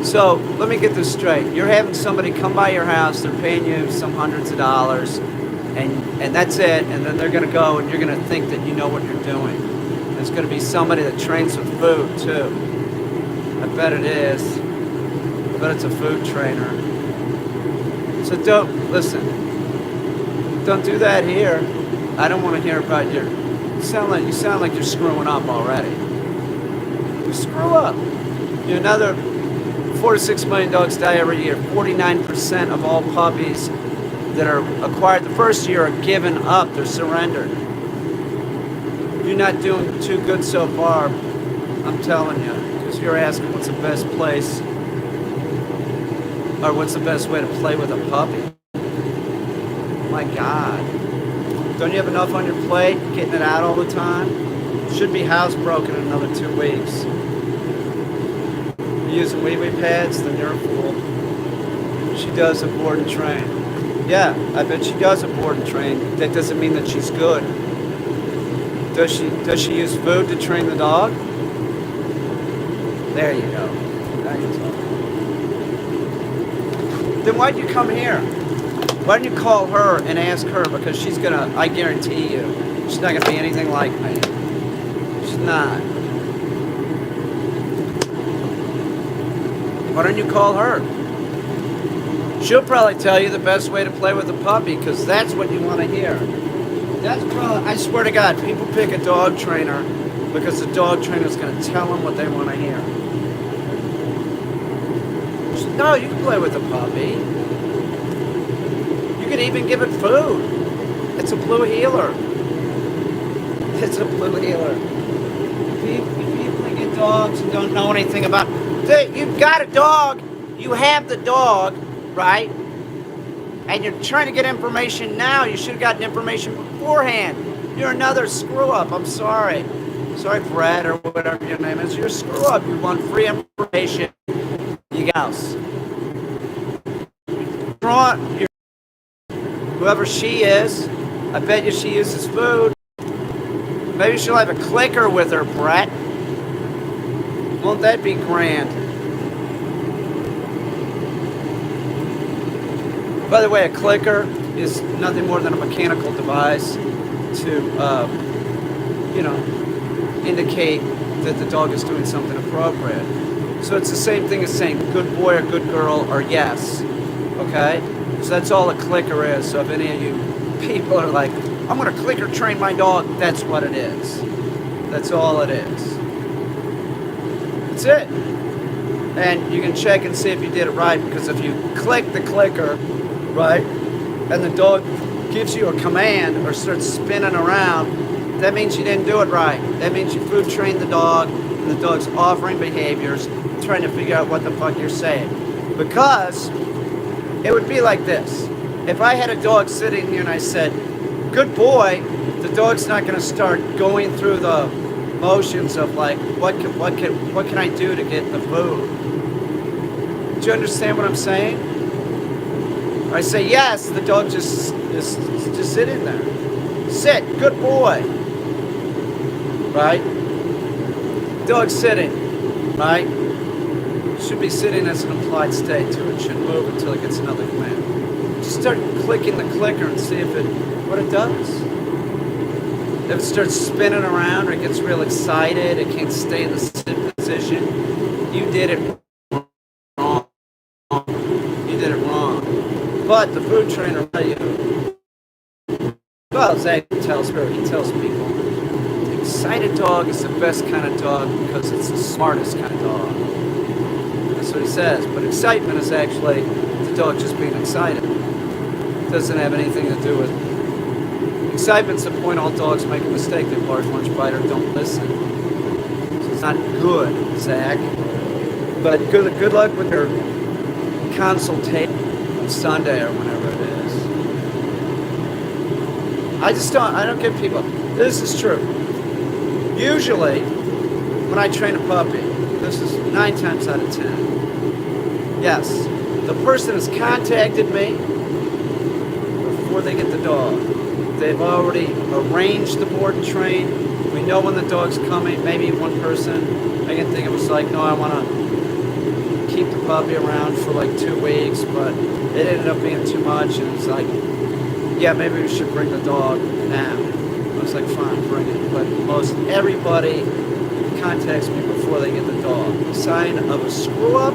So, let me get this straight. You're having somebody come by your house, they're paying you some hundreds of dollars, and that's it, and then they're going to go and you're going to think that you know what you're doing. And it's going to be somebody that trains with food, too. I bet it is. I bet it's a food trainer. So listen. Don't do that here. I don't want to hear about you sound like you're screwing up already. You screw up. Another 4 to 6 million dogs die every year. 49% of all puppies that are acquired the first year are given up. They're surrendered. You're not doing too good so far, I'm telling you. Because you're asking what's the best place or what's the best way to play with a puppy. My God. Don't you have enough on your plate getting it out all the time? Should be housebroken in another 2 weeks. You're using wee-wee pads, then you're a fool. She does a board and train. Yeah, I bet she does a board and train. That doesn't mean that she's good. Does she use food to train the dog? There you go. Now you're talking. Then why'd you come here? Why don't you call her and ask her, because she's gonna, I guarantee you, she's not gonna be anything like me. She's not. Why don't you call her? She'll probably tell you the best way to play with a puppy, because that's what you want to hear. That's probably, I swear to God, people pick a dog trainer because the dog trainer is going to tell them what they want to hear. No, you can play with a puppy. You can even give it food. It's a blue heeler. It's a blue heeler. If people get dogs and don't know anything about it, you've got a dog, you have the dog, right? And you're trying to get information now. You should have gotten information beforehand. You're another screw up. I'm sorry. Sorry, Brad, or whatever your name is. You're a screw up. You want free information. You got house. Whoever she is, I bet you she uses food. Maybe she'll have a clicker with her, Brett. Won't that be grand? By the way, a clicker is nothing more than a mechanical device to, indicate that the dog is doing something appropriate. So it's the same thing as saying good boy or good girl or yes. Okay? So that's all a clicker is. So if any of you people are like, I'm going to clicker train my dog, that's what it is. That's all it is. That's it. And you can check and see if you did it right, because if you click the clicker, right, and the dog gives you a command or starts spinning around, that means you didn't do it right. That means you food trained the dog, and the dog's offering behaviors, trying to figure out what the fuck you're saying. Because it would be like this. If I had a dog sitting here and I said, good boy, The dog's not going to start going through the motions of like, what can I do to get the food? Do you understand what I'm saying? I say yes, the dog just sitting there. Sit, good boy. Right? Dog's sitting, right? Should be sitting as an implied state too. It should move until it gets another command. Just start clicking the clicker and see what it does. If it starts spinning around or it gets real excited, it can't stay in the sit position, you did it wrong. You did it wrong. But the food trainer will tell you, well, Zach tells her, he tells people, the excited dog is the best kind of dog because it's the smartest kind of dog. That's what he says. But excitement is actually the dog just being excited. It doesn't have anything to do with excitement's the point all dogs make a mistake. They bark, lunge, bite, or don't listen. So it's not good, Zach. But good luck with your consultation on Sunday or whenever it is. I don't give people, this is true. Usually, when I train a puppy, this is 9 times out of 10. Yes, the person has contacted me before they get the dog. They've already arranged the board and train. We know when the dog's coming. Maybe one person, I can think it was like, no, I want to keep the puppy around for like 2 weeks, but it ended up being too much, and it's like, yeah, maybe we should bring the dog now. I was like, fine, bring it. But most everybody contacts me before they get the dog. The sign of a screw-up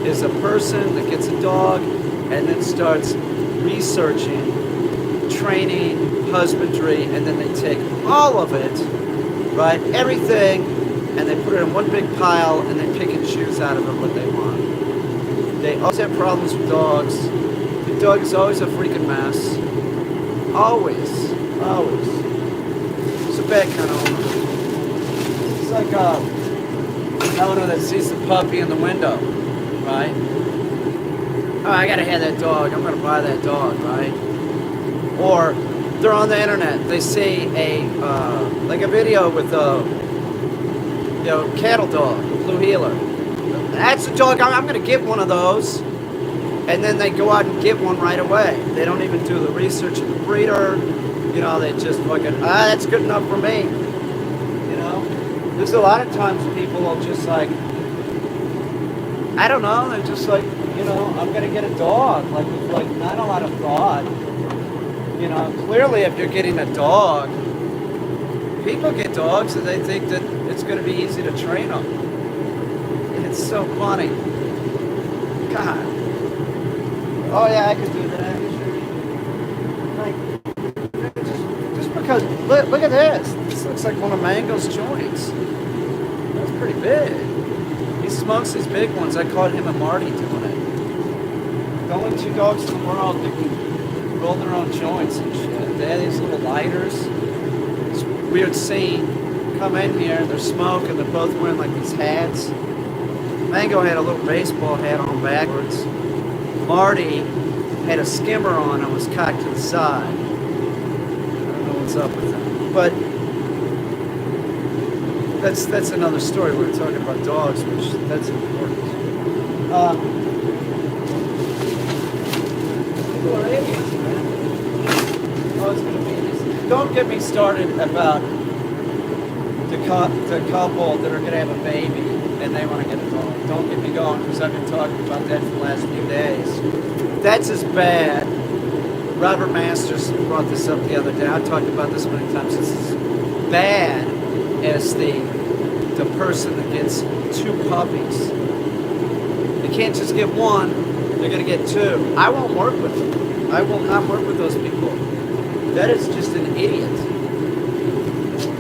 is a person that gets a dog and then starts researching, training, husbandry, and then they take all of it, right, everything, and they put it in one big pile and they pick and choose out of it what they want. They always have problems with dogs. The dog is always a freaking mess. Always. It's a bad kind of owner. It's like an owner that sees the puppy in the window, right? Oh, I gotta have that dog. I'm gonna buy that dog, right? Or they're on the internet. They see a video with a cattle dog, a blue heeler. That's a dog. I'm going to get one of those, and then they go out and get one right away. They don't even do the research of the breeder. They just fucking that's good enough for me. There's a lot of times people will just like, I don't know. They're just like, I'm going to get a dog, like not a lot of thought. Clearly if you're getting a dog, people get dogs and they think that it's going to be easy to train them. It's so funny. God. Oh yeah, I could do that. Like, just because, look at this. This looks like one of Mango's joints. That's pretty big. He smokes these big ones. I caught him and Marty doing it. The only 2 dogs in the world that can roll their own joints and shit. They have these little lighters. It's a weird scene. Come in here, they're smoking, they're both wearing like these hats. Mango had a little baseball hat on backwards. Marty had a skimmer on and was cocked to the side. I don't know what's up with that. But that's another story. We're talking about dogs, which that's important. People are idiots, man. Oh, it's gonna be this. Don't get me started about the couple that are going to have a baby and they want to get a dog. Don't get me going, because I've been talking about that for the last few days. That's as bad. Robert Masters brought this up the other day. I've talked about this many times. It's as bad as the person that gets 2 puppies. They can't just get one. They're going to get 2. I won't work with them. I will not work with those people. That is just an idiot.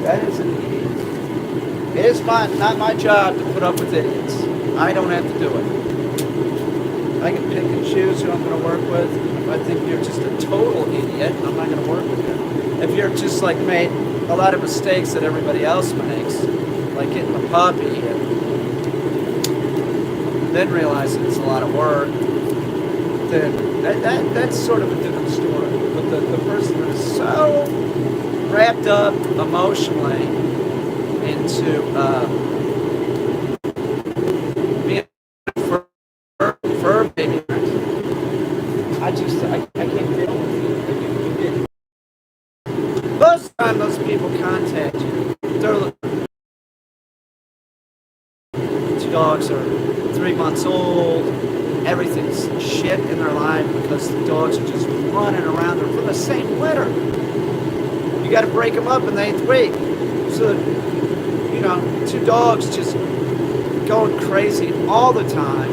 That is an idiot. It is not my job to put up with idiots. I don't have to do it. I can pick and choose who I'm going to work with. If I think you're just a total idiot, I'm not going to work with you. If you're just like made a lot of mistakes that everybody else makes, like getting a puppy and then realizing it's a lot of work, then that's sort of a different story. But the person that is so wrapped up emotionally into being a fur baby. I can't deal with it. Most of the time those people contact you, they're two dogs are 3 months old, everything's shit in their life because the dogs are just running around. They're from the same litter. You got to break them up in the 8th week. So, you know, two dogs just going crazy all the time.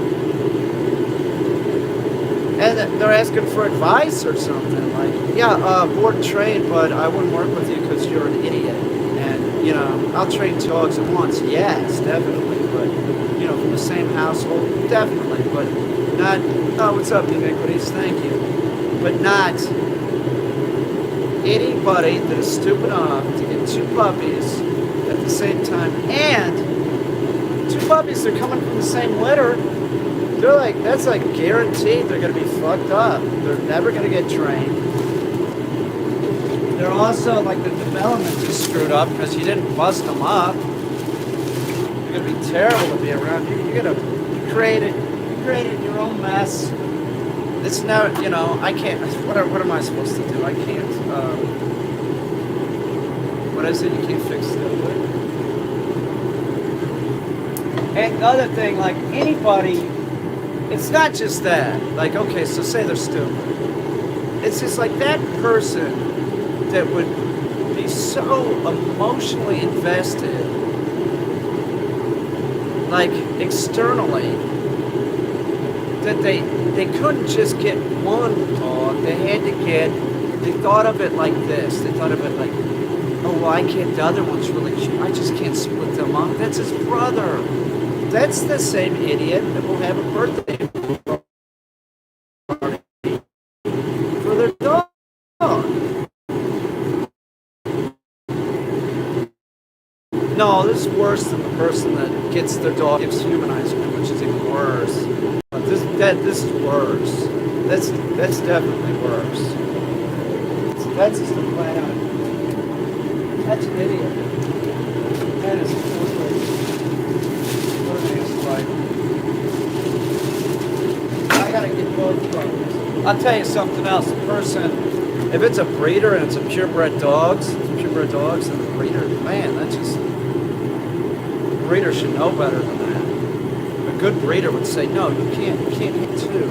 And they're asking for advice or something. Like, yeah, board and train, but I wouldn't work with you because you're an idiot. And, you know, I'll train two dogs at once. Yes, definitely. But, you know, from the same household, definitely. But not, oh, what's up, Iniquities? Thank you. But not anybody that is stupid enough to get two puppies at the same time. And two puppies that are coming from the same litter. They're like, that's like guaranteed they're going to be fucked up. They're never going to get trained. They're also like the development is screwed up because you didn't bust them up. They're going to be terrible to be around. You're going to create your own mess. It's now, you know, I can't, what am I supposed to do? I can't, what I said, you can't fix it. And the other thing, like anybody, it's not just that. Like, okay, so say they're stupid. It's just like that person that would be so emotionally invested, like externally, that they couldn't just get one dog. They had to get, they thought of it like this. They thought of it like, oh, well, I can't, the other one's really cute. I just can't split them up. That's his brother. That's the same idiot that will have a birthday party for their dog. No, this is worse than the person that gets their dog, gives humanized them, which is even worse. But this is worse. That's definitely worse. That's just a flat out. That's an idiot. That is I gotta get both puppies. I'll tell you something else. The person, if it's a breeder and it's a purebred dogs, and the breeder, man, that's just, the breeder should know better than that. A good breeder would say, no, you can't hit two.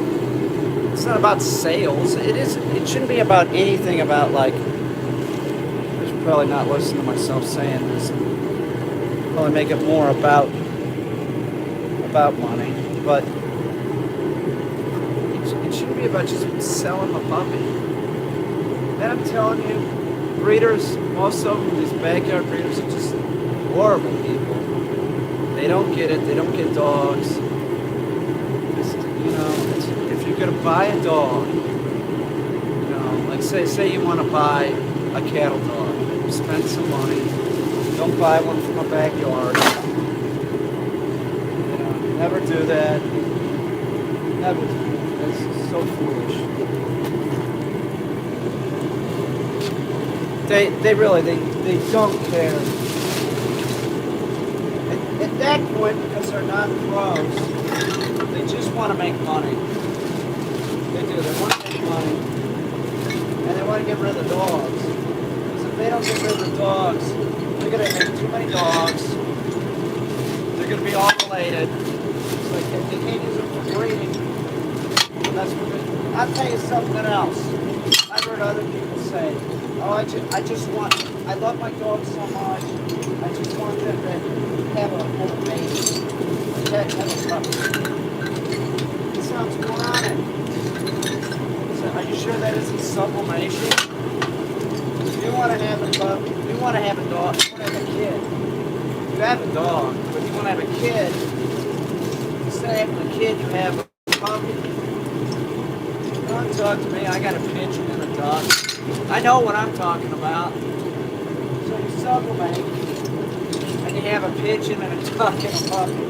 It's not about sales. It shouldn't be about anything about like, I should probably not listen to myself saying this. Probably make it more about money, but it shouldn't be about just selling a puppy. And I'm telling you, breeders, most of them, these backyard breeders are just horrible people. They don't get it. They don't get dogs. Just, you know, if you're gonna buy a dog, you know, like say you want to buy a cattle dog, spend some money. Don't buy one from a backyard. Never do that. Never do that. That's so foolish. They really don't care. At that point, because they're not pros, they just want to make money. They do. They want to make money. And they want to get rid of the dogs. Because if they don't get rid of the dogs, they're going to have too many dogs. They're going to be all related. Like they can't use them for breeding. That's what it, I'll tell you something else. I've heard other people say, oh, I love my dogs so much. I just want them to have a baby. Have a puppy. It sounds moronic. So are you sure that isn't sublimation? If you want to have a dog, you want to have a kid. You have a dog, but you want to have a kid. Instead of having a kid, you have a puppy. Don't talk to me. I got a pigeon and a duck. I know what I'm talking about. So you sublimate, and you have a pigeon and a duck and a puppy.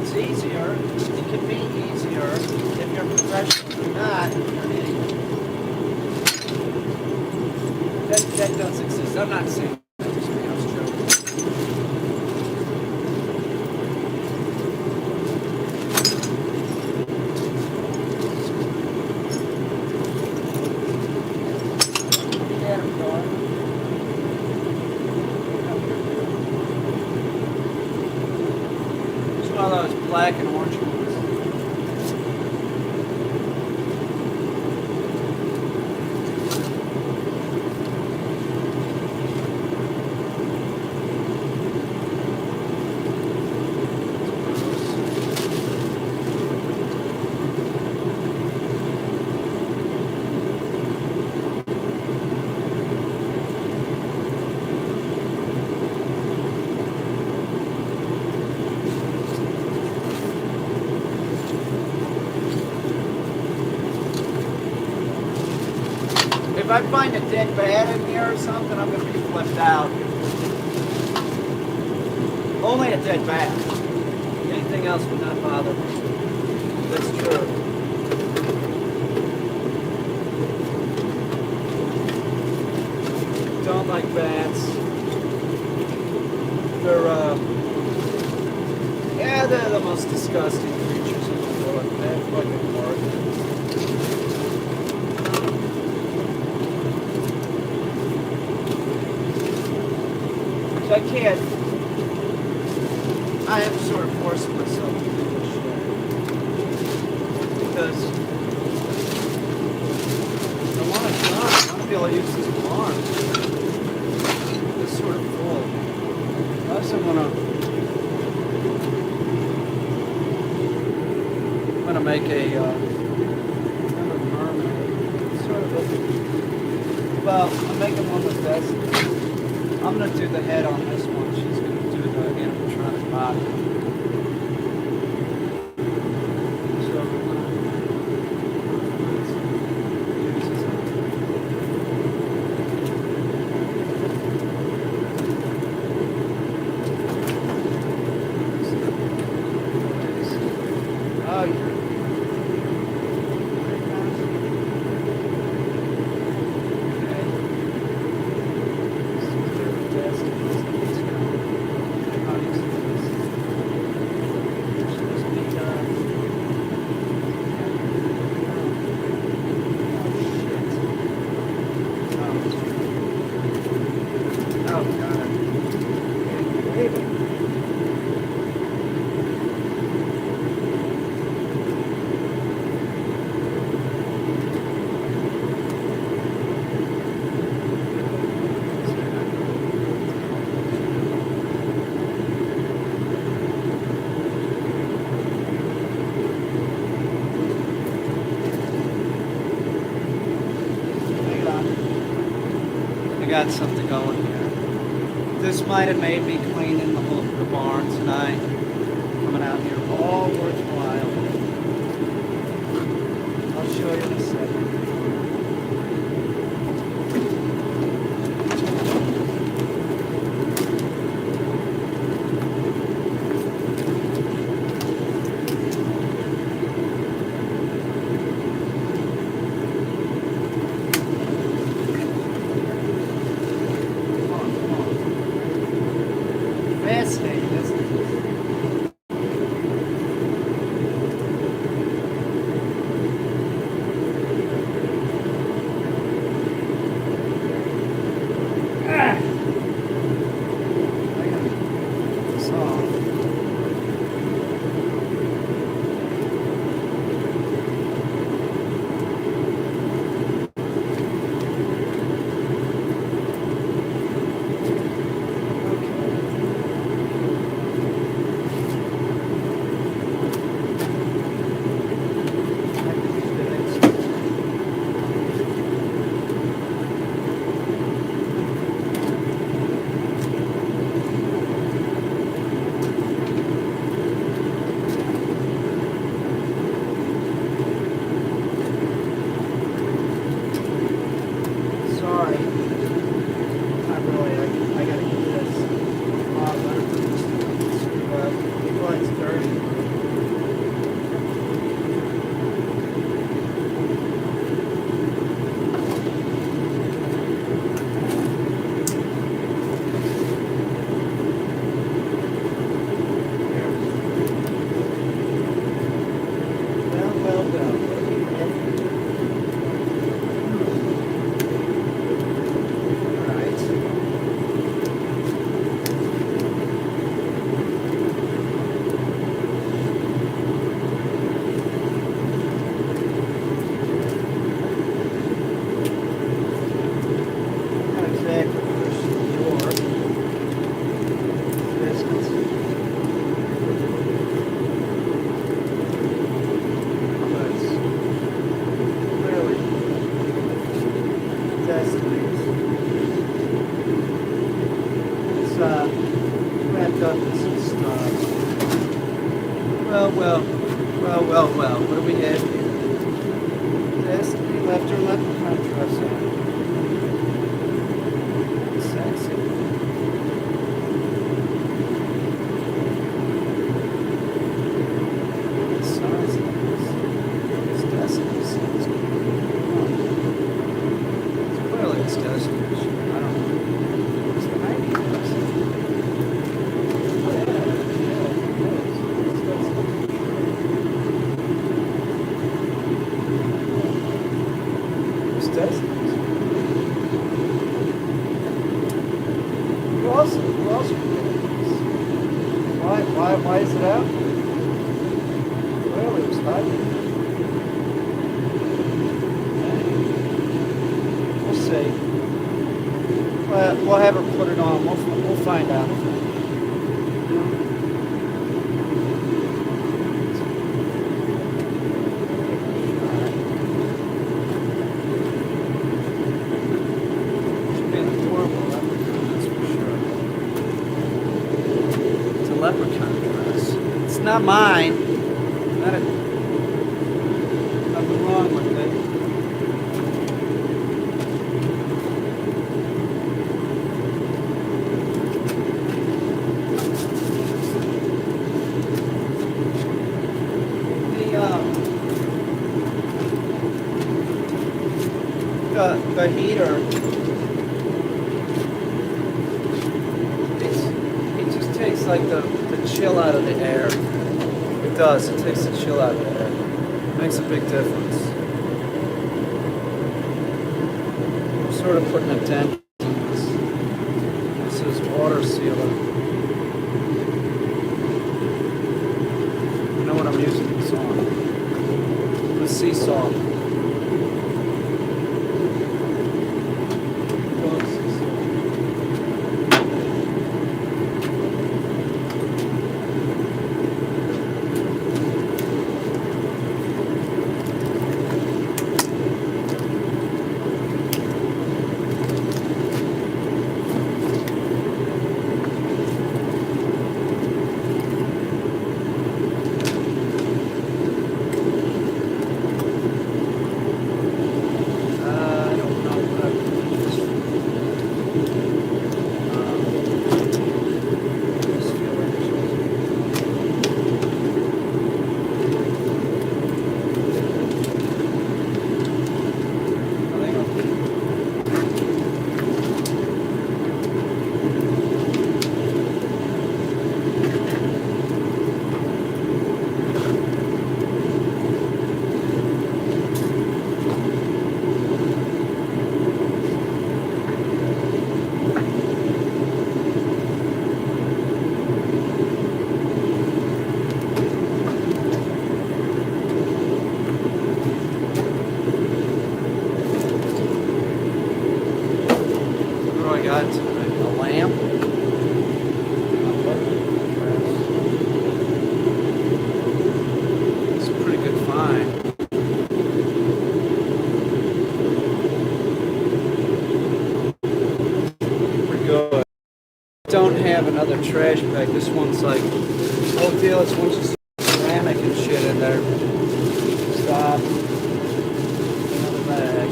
It's easier. It can be easier if you're professional. If you're not, you're an idiot. That does exist. I'm not saying that. I was joking. It's one of those black and orange ones. If I find a dead bat in here or something, I'm going to be flipped out. Only a dead bat. Anything else would not bother me. That's true. Don't like bats. They're the most disgusting creatures in the world. Bad fucking work. I can't. I am sort of forcing myself to do this shit because I want to die. I want to be able to use this arm. It's sort of full. I also want to. I'm gonna make a mermaid. Sort of a. Well, I'm making one with this. I'm going to do the head on this one. She's going to do the animatronic body. So we're going to use this. Oh, yeah. Got something going here. This might have made me cleaning the barn tonight. Coming out here all worthwhile. I'll show you in a second. Fascinating, isn't it? well. Well, well, well. What do we have here? Destiny left her leprechaun dress on. Sexy. What size is this? It's Destiny's size. Clearly it's Destiny's. I don't know. It's the 90s. Oh, yeah. It's Destiny's. Who else would get this? Why is it out? Clearly it was hiding. We'll see. We'll have her put it on. We'll find out. She'll be an adorable leprechaun, that's for sure. It's a leprechaun dress. It's not mine. Nothing wrong with it. The heater, it just takes like the chill out of the air. It does. It takes the chill out of the air. Makes a big difference. I'm sort of putting a dent in this. This is water sealer. I know what I'm using this on. The sea salt. Got a lamp. It's a pretty good find. Pretty good. Don't have another trash bag. This one's like whole deal. This one's just ceramic and shit in there. Stop. Another bag.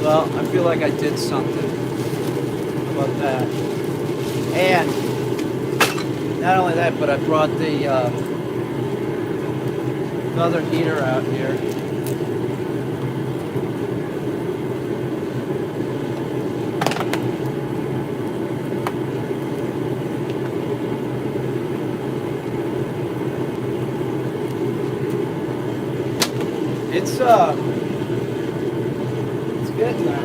Well, I feel like I did something about that. And not only that, but I brought the other heater out here. It's getting there.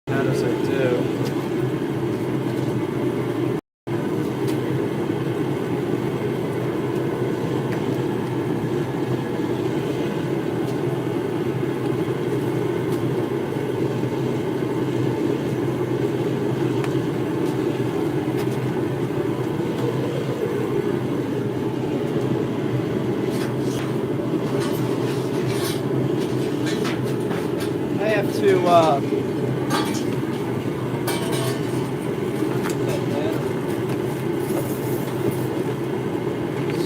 How does it do? to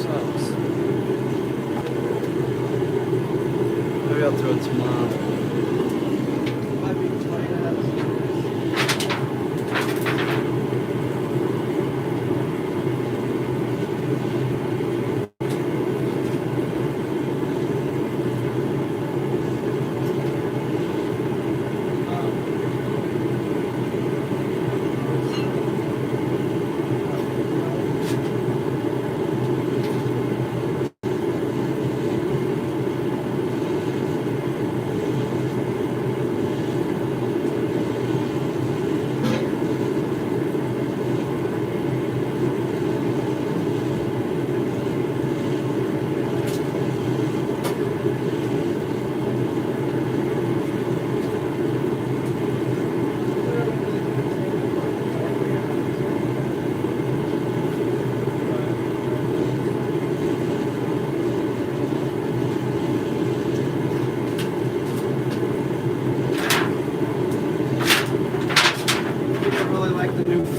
sucks. Maybe I'll do it tomorrow. Might be 20 minutes.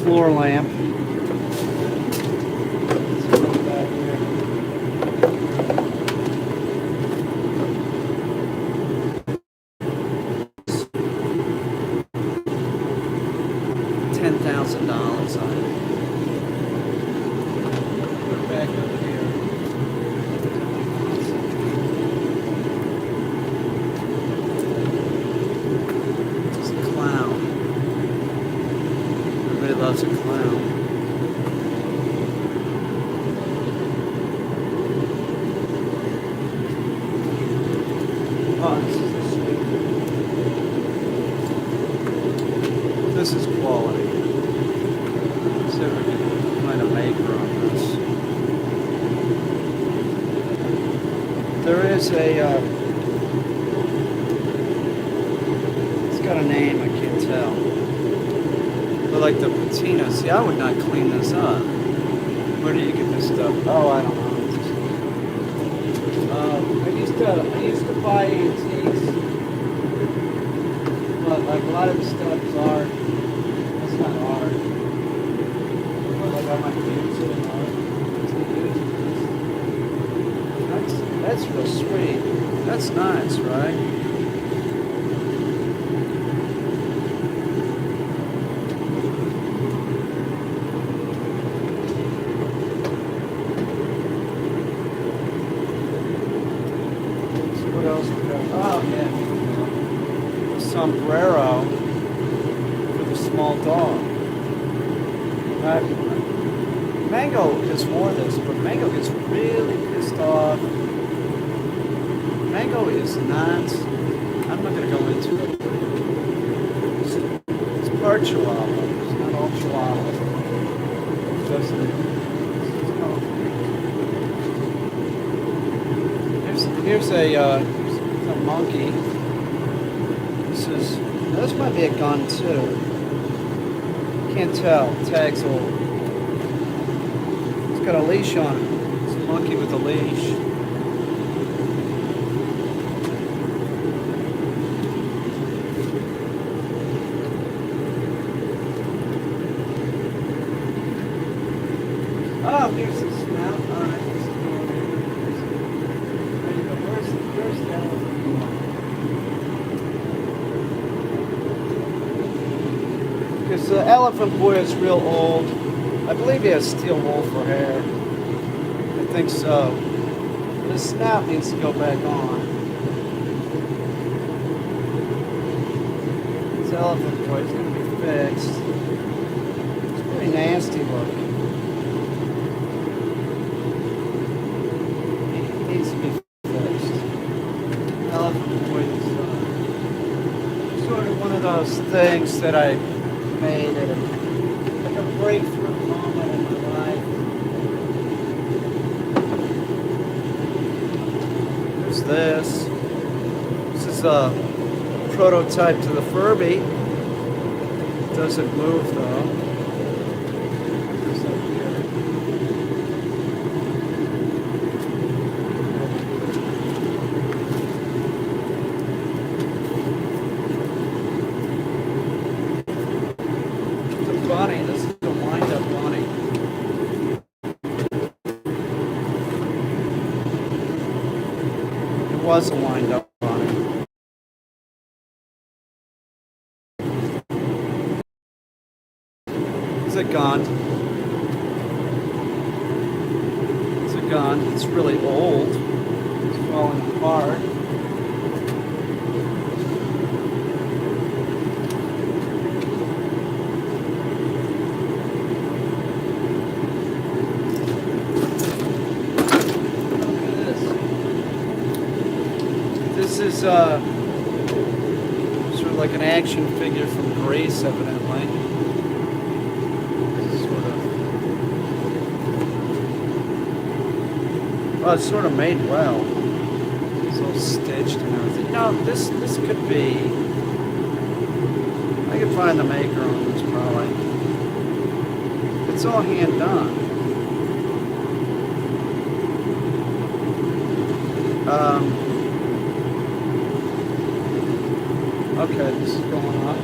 Floor lamp. $10,000 on it. Put it back over here. It's a clown. Everybody loves a clown. Oh, this is quality. Let's see if we can find a maker on this. There is a, it's got a name, I can't tell. But like the patina, see, I would not clean this up. Where do you get this stuff? Oh, I don't know. I used to buy antiques, but like a lot of the stuff is art. That's not art. But like I might use it in art. That's real sweet. That's nice, right? What else we got? Oh, yeah. Sombrero for the small dog. Mango just wore this, but Mango gets really pissed off. Mango is not, I'm not going to go into it. It's part Chihuahua. It's not all Chihuahua. Here's a monkey. This might be a gun too. Can't tell. Tag's old. It's got a leash on it. It's a monkey with a leash. Oh, here's the snout. All right. Where's the elephant? Because the elephant boy is real old. I believe he has steel wool for hair. I think so. The snout needs to go back on. This elephant boy is going to be fixed. It's pretty nasty looking. Needs to be fixed. Elephant boy is sort of one of those things that I made at like a breakthrough moment in my life. There's this. This is a prototype to the Furby. It doesn't move though. It's up here. Is it gone? Is it gone? It's really old. It's falling apart. This is sort of like an action figure from Greece, evidently. Sort of. Well, it's sort of made well. It's all stitched and everything. No, this could be. I could find the maker on this probably. It's all hand done. Okay, this is going up.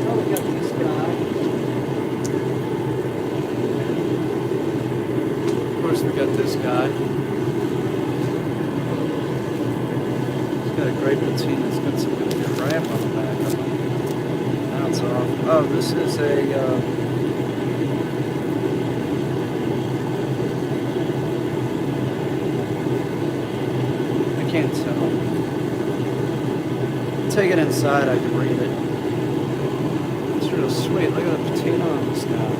Oh, we got this guy. Of course, we got this guy. He's got a great patina. It's got some good crap on the back of it. Off. Oh, this is a I can't tell. Take it inside, I can read it. It's real sweet. Look at the patina on this guy.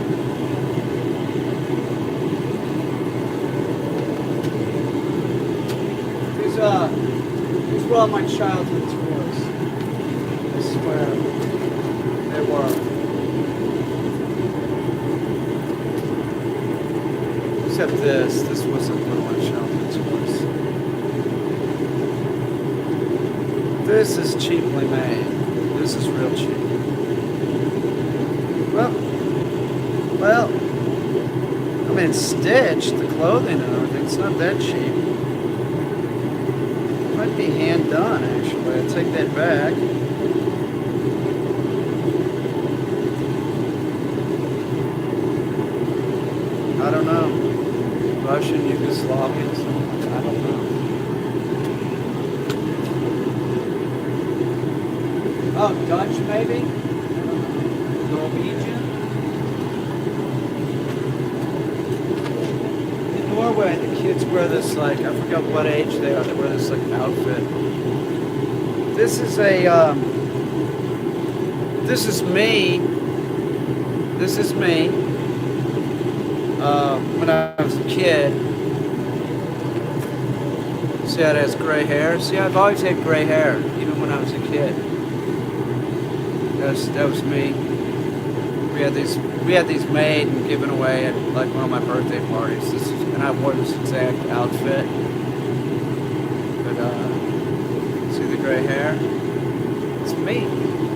These were all my childhood toys. I swear. They were. Except this wasn't one of my childhood toys. This is cheaply made. This is real cheap. Well, I mean, it's stitched, the clothing and everything. It's not that cheap. It might be hand done, actually. I take that back. I don't know. Russian, Yugoslavian, something. I don't know. Oh, Dutch maybe? Norwegian? In Norway, the kids wear this, like, I forgot what age they are, they wear this, like, outfit. This is a, this is me. This is me. When I was a kid. See how it has gray hair? See, I've always had gray hair, even when I was a kid. That was me. We had these made and given away at like one of my birthday parties. And I wore this exact outfit. But see the gray hair? It's me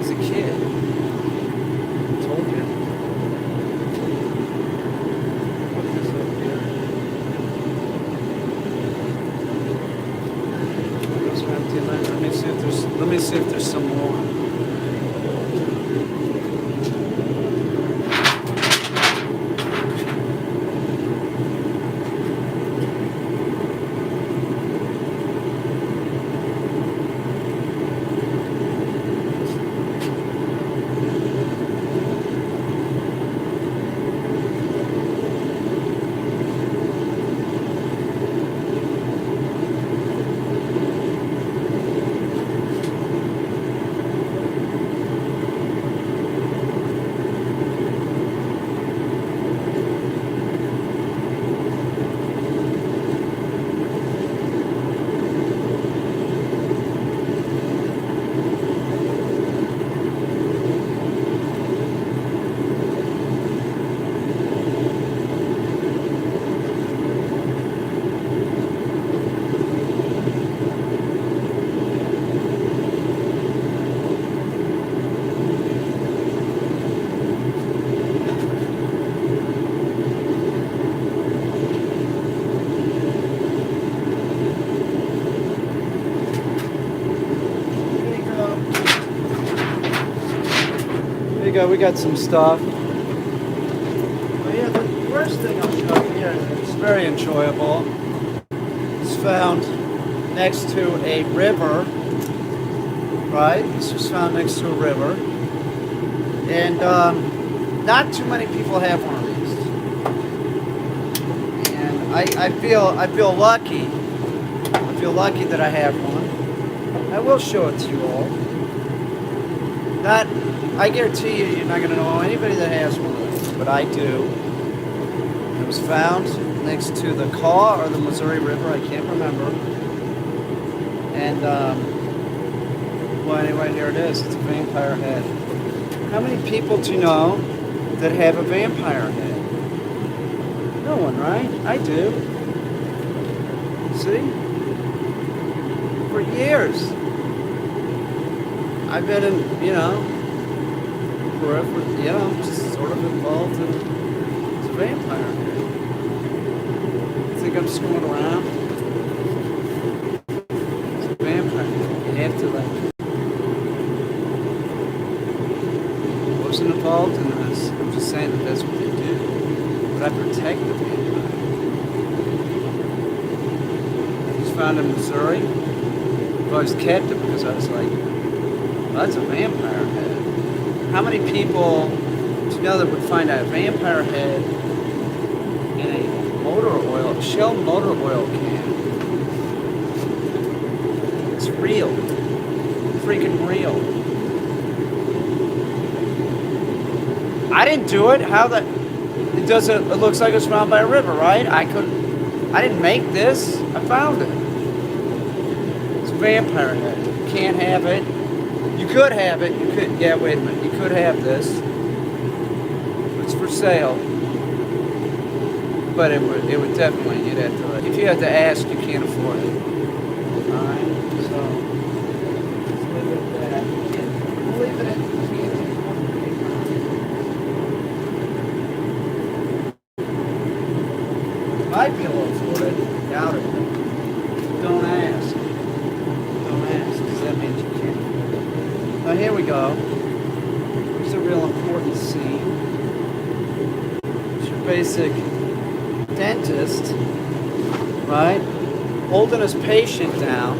as a kid. I told you. Let me see if there's some more. There you go, we got some stuff. Oh yeah, first thing I'll show you here is very enjoyable. It's found next to a river, right? This was found next to a river. And not too many people have one of these. And I feel lucky. I feel lucky that I have one. I will show it to you all. I guarantee you're not going to know anybody that has one of these, but I do. It was found next to the Kaw or the Missouri River, I can't remember. And, well, anyway, here it is. It's a vampire head. How many people do you know that have a vampire head? No one, right? I do. See? For years. I've been in, forever, just sort of involved in the vampire head. I think I'm screwing around. It's a vampire. You have to, I wasn't involved in this. I'm just saying that that's what they do. But I protect the vampire. I was found in Missouri. I've always kept it because I was like, well, that's a vampire head. How many people do you know that would find a vampire head in a Shell motor oil can? It's real. Freaking real. I didn't do it. How that? It doesn't. It looks like it's found by a river, right? I didn't make this. I found it. It's a vampire head. You can't have it. You could have it. You could. Yeah. Wait a minute. You could have this. It's for sale. But it would definitely. You'd have to. If you had to ask, you can't afford it. All right. So let's leave it at that. We'll leave it at. Might be able to afford it. Doubt it. Don't ask. Don't ask, because that means you can't. Now here we go. Here's a real important scene. It's your basic dentist, right? Holding his patient down.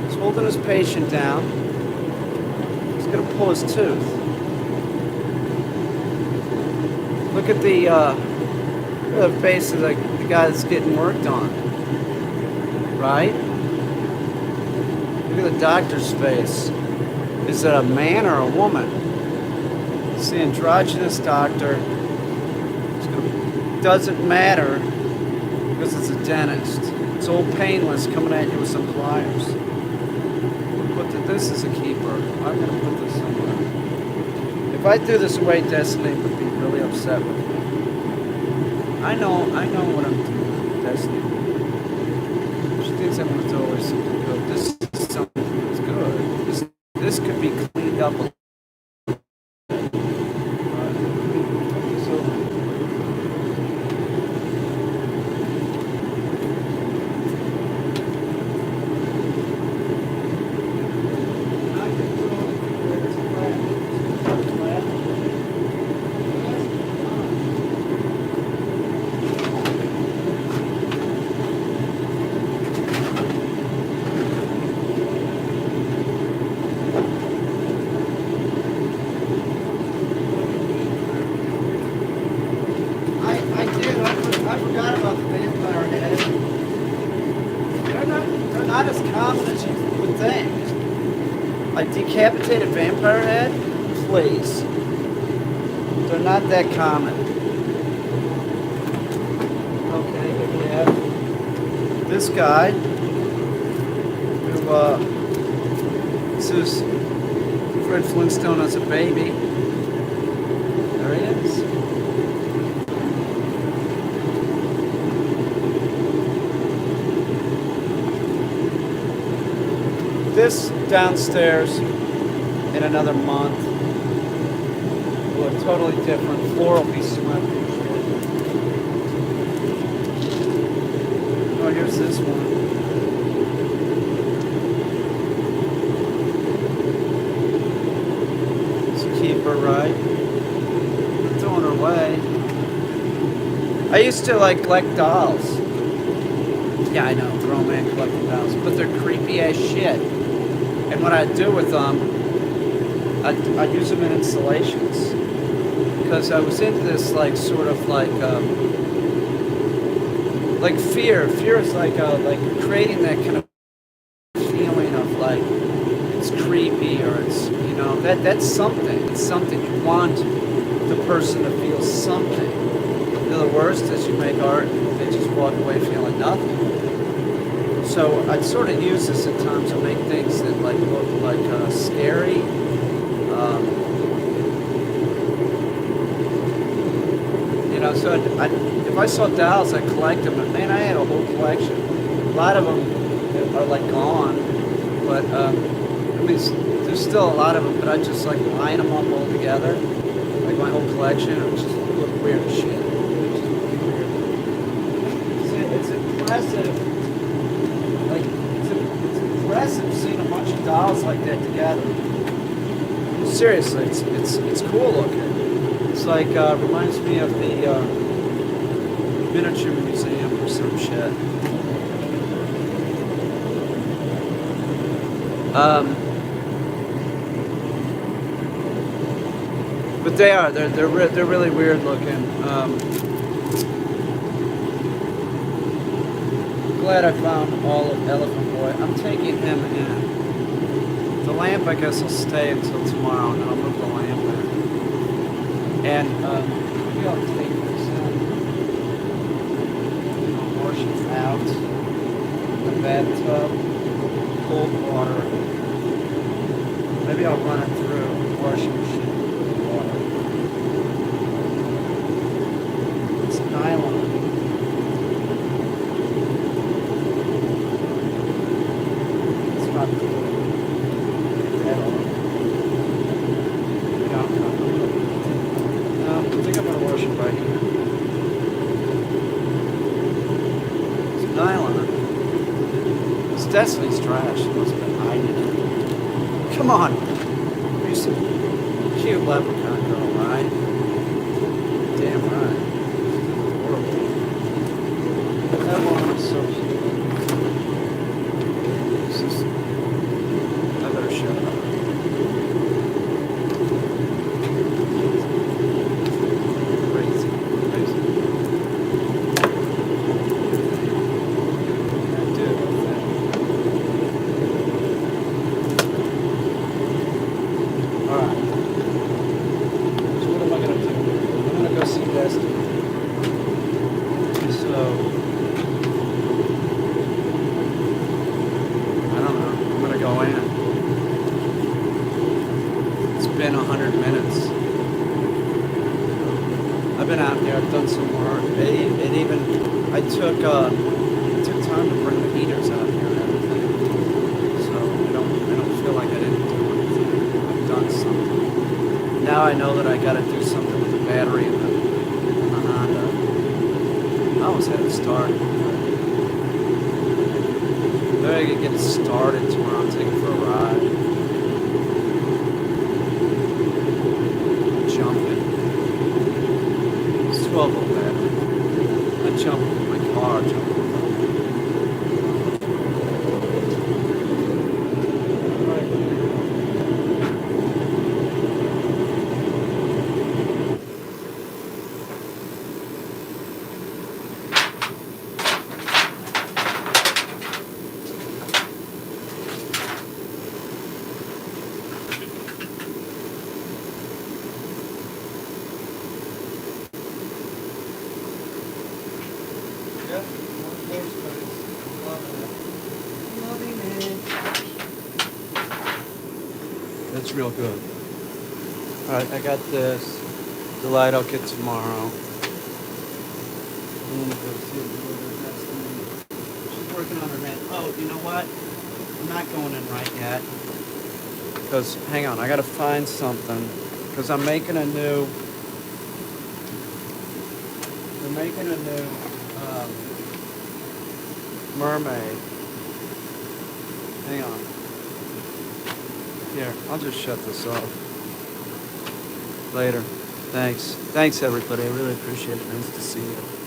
He's holding his patient down. He's going to pull his tooth. Look at the face of the guy that's getting worked on. Right? Look at the doctor's face. Is it a man or a woman? It's the androgynous doctor. Doesn't matter because it's a dentist. It's all painless coming at you with some pliers. This is a keeper. I'm going to put this somewhere. If I threw this away, Destiny would be really upset with me. I know what I'm doing, Destiny. She thinks I'm going to throw away something good. This is something that's good. This could be cleaned up a little. I forgot about the vampire head. They're not as common as you would think. A decapitated vampire head? Please. They're not that common. Okay, here we have this guy who, this is Fred Flintstone as a baby. There he is. This downstairs in another month will look totally different. Floor will be swept. Oh, here's this one. It's a keeper, right? I'm throwing her away. I used to like collect dolls. Yeah, I know, grown man collecting dolls, but they're creepy as shit. And what I'd do with them, I'd use them in installations because I was into this like sort of like fear. Fear is like creating that kind of feeling of like it's creepy or it's that's something. It's something you want the person to feel something. The worst is you make art and they just walk away feeling nothing. So I'd sort of use this at times to make things that like look like scary. So if I saw dolls, I'd collect them, and man, I had a whole collection. A lot of them are like gone, but I mean, there's still a lot of them. But I just like line them up all together, like my whole collection. It was just look weird as shit. It just look weird. It's impressive. Like it's impressive seeing a bunch of dolls like that together. Seriously, it's cool looking. It's like reminds me of the miniature museum or some shit. But they're really weird looking. Glad I found all of Elephant Boy. I'm taking him in. The lamp, I guess, will stay until tomorrow, and then I'll move the lamp in. And maybe I'll take this in, wash it out, the bathtub, cold water. Maybe I'll run it through the washing machine with water. It's nylon. It's not cool. At all. I think I'm gonna wash it right here. It's nylon. It's Destiny's trash. It must have been hiding it. Come on. You're some cute leprechaun girl, right? Damn right. Horrible. That one was so cute. This is... I better shut up. Been 100 minutes. I've been out there. I've done some work. It even I took time to bring the heaters out here and everything. So I don't feel like I didn't do anything. I've done something. Now I know that I got to do something with the battery in the Honda. I almost had it started. Maybe I could get it started tomorrow and take it for a ride. Jumping. It's 12 volt battery. I jump with my car, jump with That's real good. Alright, I got this. The light I'll get tomorrow. I'm gonna go see if she's working on her rent. Oh, you know what? I'm not going in right yet. Because, hang on, I gotta find something. Because I'm making a new... We're making a new mermaid. Hang on. Here, I'll just shut this off. Later. Thanks. Thanks, everybody. I really appreciate it. Nice to see you.